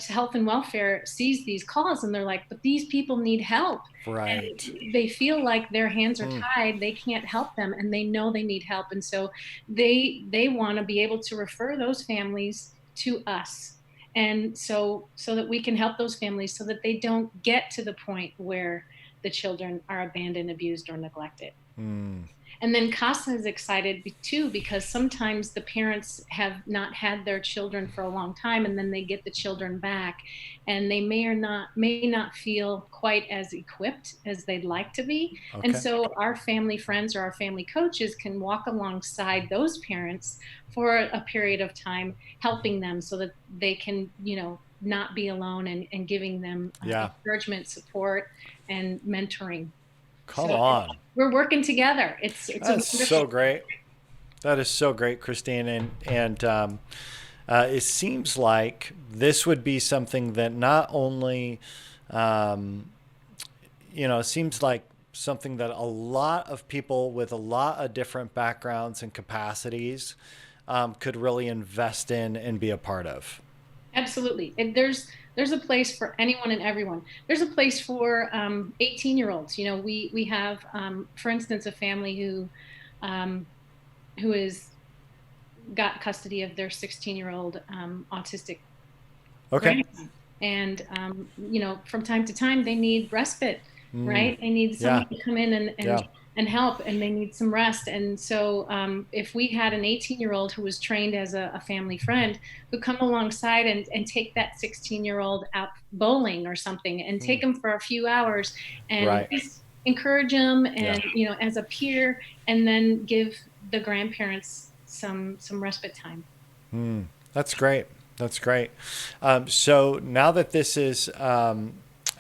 [SPEAKER 2] health and welfare sees these calls, and they're like, but these people need help,
[SPEAKER 1] Right.
[SPEAKER 2] and they feel like their hands are
[SPEAKER 1] Hmm.
[SPEAKER 2] tied, they can't help them, and they know they need help, and so they want to be able to refer those families to us, and so that we can help those families so that they don't get to the point where the children are abandoned, abused, or neglected.
[SPEAKER 1] Hmm.
[SPEAKER 2] And then CASA is excited too, because sometimes the parents have not had their children for a long time, and then they get the children back, and they may not feel quite as equipped as they'd like to be. And
[SPEAKER 1] Okay.
[SPEAKER 2] so our family friends or our family coaches can walk alongside those parents for a period of time, helping them so that they can, not be alone, and giving them
[SPEAKER 1] Yeah.
[SPEAKER 2] encouragement, support, and mentoring.
[SPEAKER 1] Come
[SPEAKER 2] So
[SPEAKER 1] on.
[SPEAKER 2] we're working together. It's a
[SPEAKER 1] That's
[SPEAKER 2] wonderful.
[SPEAKER 1] so great. That is so great, Christine. And it seems like this would be something that not only, um, it seems like something that a lot of people with a lot of different backgrounds and capacities could really invest in and be a part of.
[SPEAKER 2] Absolutely. And there's a place for anyone and everyone. There's a place for 18-year-olds. We have, for instance, a family um, who is got custody of their 16-year-old autistic
[SPEAKER 1] Okay.
[SPEAKER 2] grandson. And from time to time they need respite,
[SPEAKER 1] Mm.
[SPEAKER 2] right? They need someone
[SPEAKER 1] Yeah.
[SPEAKER 2] to come in
[SPEAKER 1] Yeah.
[SPEAKER 2] and help, and they need some rest. And so if we had an 18-year-old who was trained as a family friend, who come alongside and take that 16-year-old out bowling or something, and take
[SPEAKER 1] Mm.
[SPEAKER 2] them for a few hours, and
[SPEAKER 1] Right.
[SPEAKER 2] just encourage them,
[SPEAKER 1] Yeah.
[SPEAKER 2] and as a peer, and then give the grandparents some respite time.
[SPEAKER 1] Mm. That's great. That's great. So now that this is,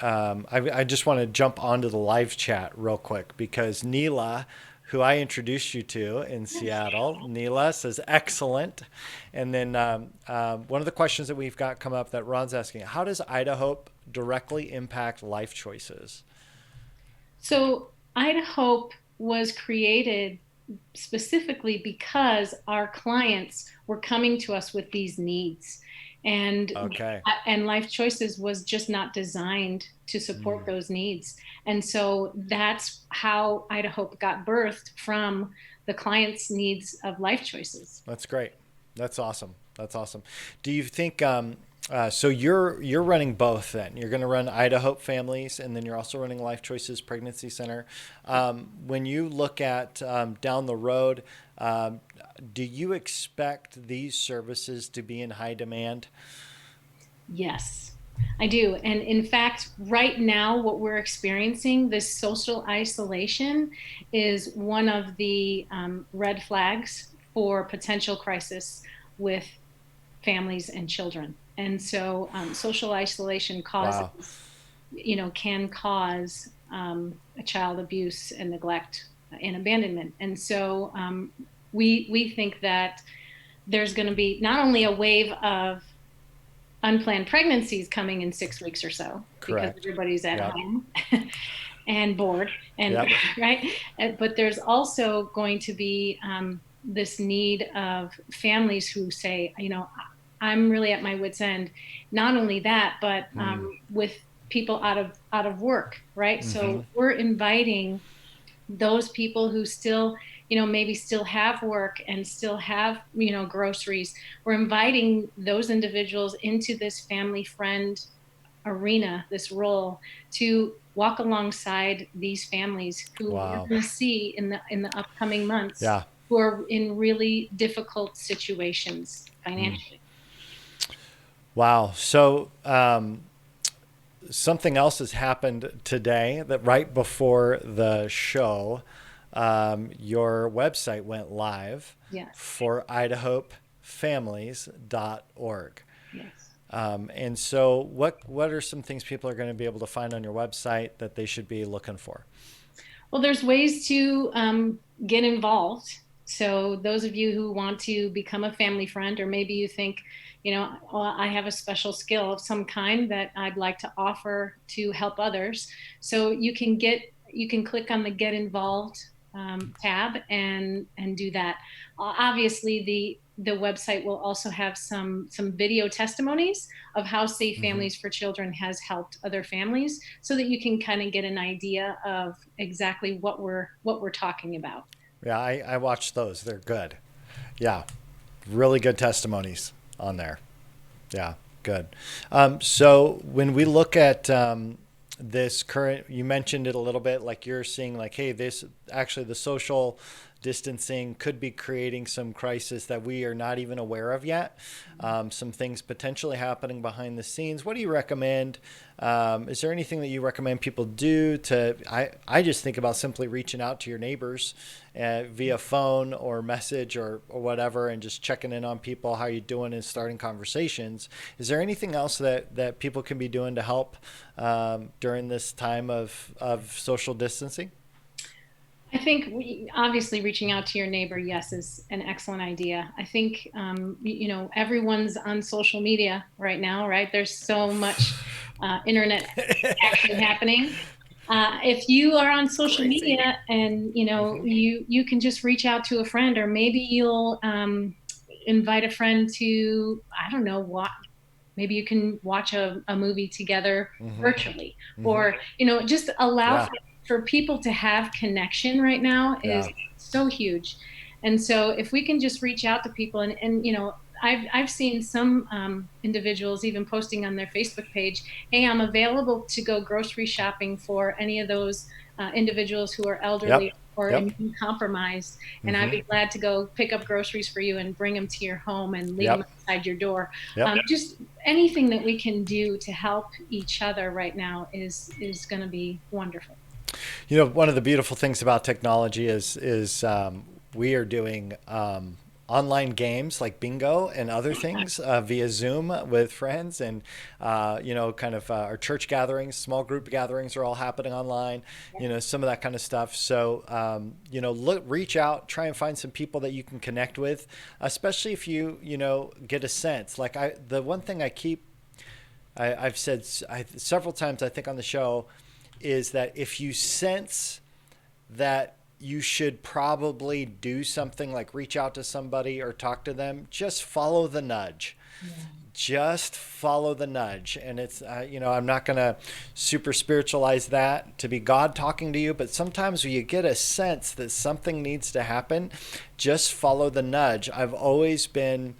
[SPEAKER 1] I just want to jump onto the live chat real quick, because Neela, who I introduced you to in Seattle, Neela says excellent. And then one of the questions that we've got come up that Ron's asking: how does Idahope directly impact life choices?
[SPEAKER 2] So Idahope was created specifically because our clients were coming to us with these needs, and
[SPEAKER 1] Okay.
[SPEAKER 2] Life Choices was just not designed to support
[SPEAKER 1] Mm.
[SPEAKER 2] those needs. And so that's how Idahope got birthed, from the clients' needs of Life Choices.
[SPEAKER 1] That's great. That's awesome. That's awesome. Do you think so you're running both then? You're going to run Idaho Families, and then you're also running Life Choices Pregnancy Center. When you look at down the road, um, do you expect these services to be in high demand?
[SPEAKER 2] Yes, I do. And in fact, right now, what we're experiencing, this social isolation, is one of the red flags for potential crisis with families and children. And so, social isolation
[SPEAKER 1] Wow.
[SPEAKER 2] can cause a child abuse and neglect and abandonment. And so, we think that there's going to be not only a wave of unplanned pregnancies coming in 6 weeks or so because
[SPEAKER 1] Correct.
[SPEAKER 2] everybody's at
[SPEAKER 1] Yep.
[SPEAKER 2] home and bored and
[SPEAKER 1] Yep.
[SPEAKER 2] right. But there's also going to be this need of families who say, I'm really at my wit's end. Not only that, but
[SPEAKER 1] Mm.
[SPEAKER 2] with people out of work, right?
[SPEAKER 1] Mm-hmm.
[SPEAKER 2] So we're inviting those people who still, maybe still have work and still have, groceries. We're inviting those individuals into this family friend arena, this role, to walk alongside these families who we're
[SPEAKER 1] Wow.
[SPEAKER 2] going to see in the upcoming months,
[SPEAKER 1] Yeah.
[SPEAKER 2] who are in really difficult situations
[SPEAKER 1] Mm.
[SPEAKER 2] financially.
[SPEAKER 1] Wow. So, something else has happened today that right before the show, your website went live
[SPEAKER 2] Yes.
[SPEAKER 1] for idahopefamilies.org.
[SPEAKER 2] Yes.
[SPEAKER 1] And so what are some things people are going to be able to find on your website that they should be looking for?
[SPEAKER 2] Well, there's ways to get involved. So those of you who want to become a family friend, or maybe you think, well, I have a special skill of some kind that I'd like to offer to help others. So you can click on the Get Involved tab and do that. Obviously, the website will also have some video testimonies of how Safe
[SPEAKER 1] Mm-hmm.
[SPEAKER 2] Families for Children has helped other families, so that you can kind of get an idea of exactly what we're talking about.
[SPEAKER 1] Yeah, I watched those. They're good. Yeah, really good testimonies on there. Yeah, good. So when we look at this current, you mentioned it a little bit, like you're seeing, like, hey, this actually the social distancing could be creating some crisis that we are not even aware of yet. Some things potentially happening behind the scenes. What do you recommend? Is there anything that you recommend people do to? I just think about simply reaching out to your neighbors via phone or message or whatever, and just checking in on people, how you doing, and starting conversations. Is there anything else that people can be doing to help during this time of social distancing?
[SPEAKER 2] I think obviously reaching out to your neighbor, yes, is an excellent idea. I think everyone's on social media right now, right? There's so much internet action happening. If you are on social
[SPEAKER 1] Crazy.
[SPEAKER 2] media and
[SPEAKER 1] Hmm.
[SPEAKER 2] you can just reach out to a friend, or maybe you'll invite a friend to, I don't know what, maybe you can watch a movie together
[SPEAKER 1] Hmm.
[SPEAKER 2] virtually,
[SPEAKER 1] Hmm.
[SPEAKER 2] or just allow
[SPEAKER 1] Yeah.
[SPEAKER 2] for people to have connection right now is
[SPEAKER 1] Yeah.
[SPEAKER 2] so huge. And so if we can just reach out to people, and I've seen some individuals even posting on their Facebook page, hey, I'm available to go grocery shopping for any of those individuals who are elderly
[SPEAKER 1] Yep.
[SPEAKER 2] or
[SPEAKER 1] Yep.
[SPEAKER 2] immune compromised, and I'd
[SPEAKER 1] Hmm.
[SPEAKER 2] be glad to go pick up groceries for you and bring them to your home and leave them
[SPEAKER 1] Yep.
[SPEAKER 2] outside your door.
[SPEAKER 1] Yep.
[SPEAKER 2] Just anything that we can do to help each other right now is going to be wonderful.
[SPEAKER 1] You know, one of the beautiful things about technology is we are doing online games like bingo and other things via Zoom with friends, and kind of our church gatherings, small group gatherings are all happening online. You know, some of that kind of stuff. So reach out, try and find some people that you can connect with, especially if you get a sense. Like the one thing I've said several times, I think on the show, is that if you sense that you should probably do something like reach out to somebody or talk to them, just follow the nudge.
[SPEAKER 2] Yeah.
[SPEAKER 1] Just follow the nudge. And it's, I'm not going to super spiritualize that to be God talking to you, but sometimes when you get a sense that something needs to happen, just follow the nudge. I've always been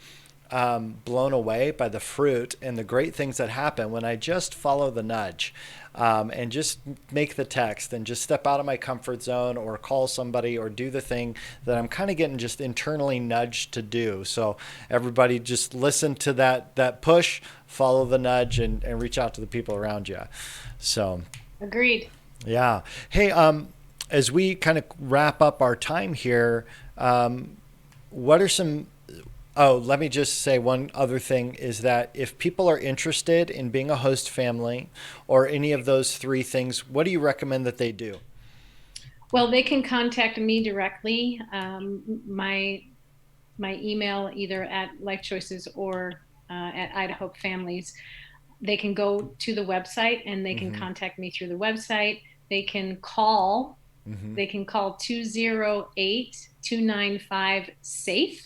[SPEAKER 1] blown away by the fruit and the great things that happen when I just follow the nudge, and just make the text and just step out of my comfort zone or call somebody or do the thing that I'm kind of getting just internally nudged to do. So everybody just listen to that push, follow the nudge, and reach out to the people around you. So
[SPEAKER 2] Agreed.
[SPEAKER 1] yeah. Hey, as we kind of wrap up our time here, what are some Oh, let me just say one other thing is that if people are interested in being a host family or any of those three things, what do you recommend that they do?
[SPEAKER 2] Well, they can contact me directly. My email, either at Life Choices or at Idahope Families. They can go to the website and they can contact me through the website. They can call. They can call 208-295-SAFE.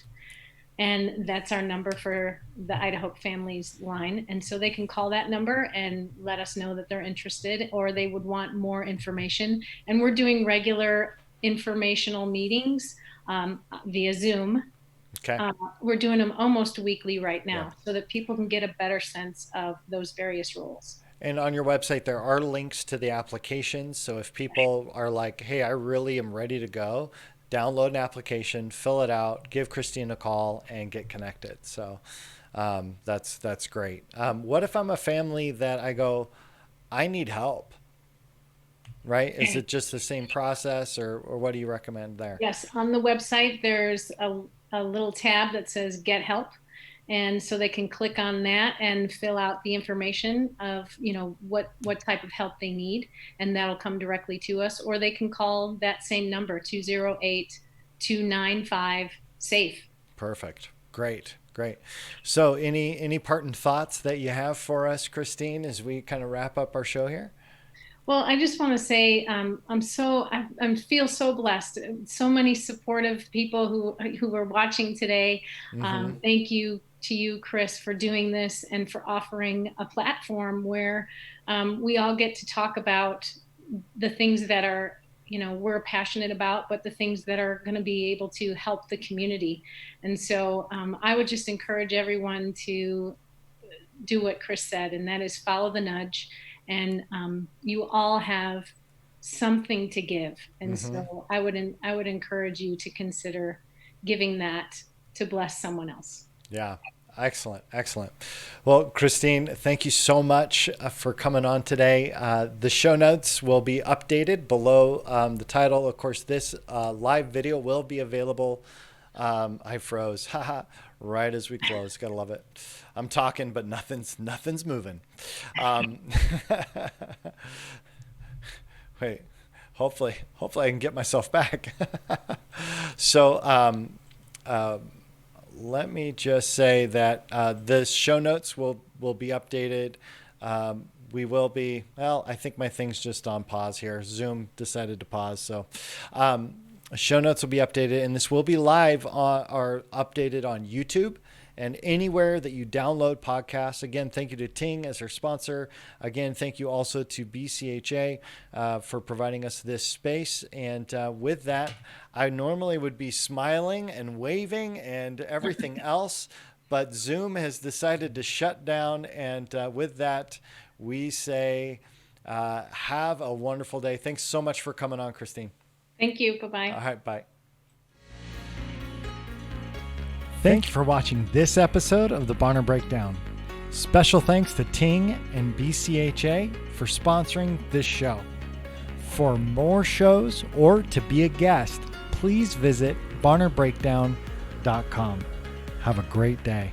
[SPEAKER 2] And that's our number for the Idahope Families line. And so they can call that number and let us know that they're interested, or they would want more information. And we're doing regular informational meetings via Zoom.
[SPEAKER 1] Okay.
[SPEAKER 2] We're doing them almost weekly right now, so that people can get a better sense of those various roles.
[SPEAKER 1] And on your website, there are links to the applications. So if people are like, hey, I really am ready to go, download an application, fill it out, give Christine a call, and get connected. So that's great. What if I'm a family that I go, I need help? Right? Is it just the same process, or what do you recommend there?
[SPEAKER 2] Yes, on the website, there's a little tab that says Get Help. And so they can click on that and fill out the information of, what type of help they need, and that'll come directly to us. Or they can call that same number, 208-295-SAFE.
[SPEAKER 1] Perfect. Great. So any parting thoughts that you have for us, Christine, as we kind of wrap up our show here?
[SPEAKER 2] Well, I just want to say I feel so blessed. So many supportive people who are watching today. Thank you to you, Chris, for doing this and for offering a platform where we all get to talk about the things that are, we're passionate about, but the things that are going to be able to help the community. And so I would just encourage everyone to do what Chris said, and that is follow the nudge. And you all have something to give, and so I would encourage you to consider giving that to bless someone else.
[SPEAKER 1] Yeah, excellent. Well, Christine, thank you so much for coming on today. The show notes will be updated below the title. Of course, this live video will be available. I froze. Right as we close. Gotta love it. I'm talking, but nothing's moving. Wait, hopefully I can get myself back. So let me just say that the show notes will be updated. We will be, I think my thing's just on pause here. Zoom decided to pause. So show notes will be updated, and this will be live or updated on YouTube and anywhere that you download podcasts. Again, thank you to Ting as our sponsor. Again, thank you also to BCHA for providing us this space. And with that, I normally would be smiling and waving and everything else, but Zoom has decided to shut down. And with that, we say have a wonderful day. Thanks so much for coming on, Christine.
[SPEAKER 2] Thank you. Bye-bye.
[SPEAKER 1] All right, bye. Thank you for watching this episode of the Barner Breakdown. Special thanks to Ting and BCHA for sponsoring this show. For more shows or to be a guest, please visit barnerbreakdown.com. Have a great day.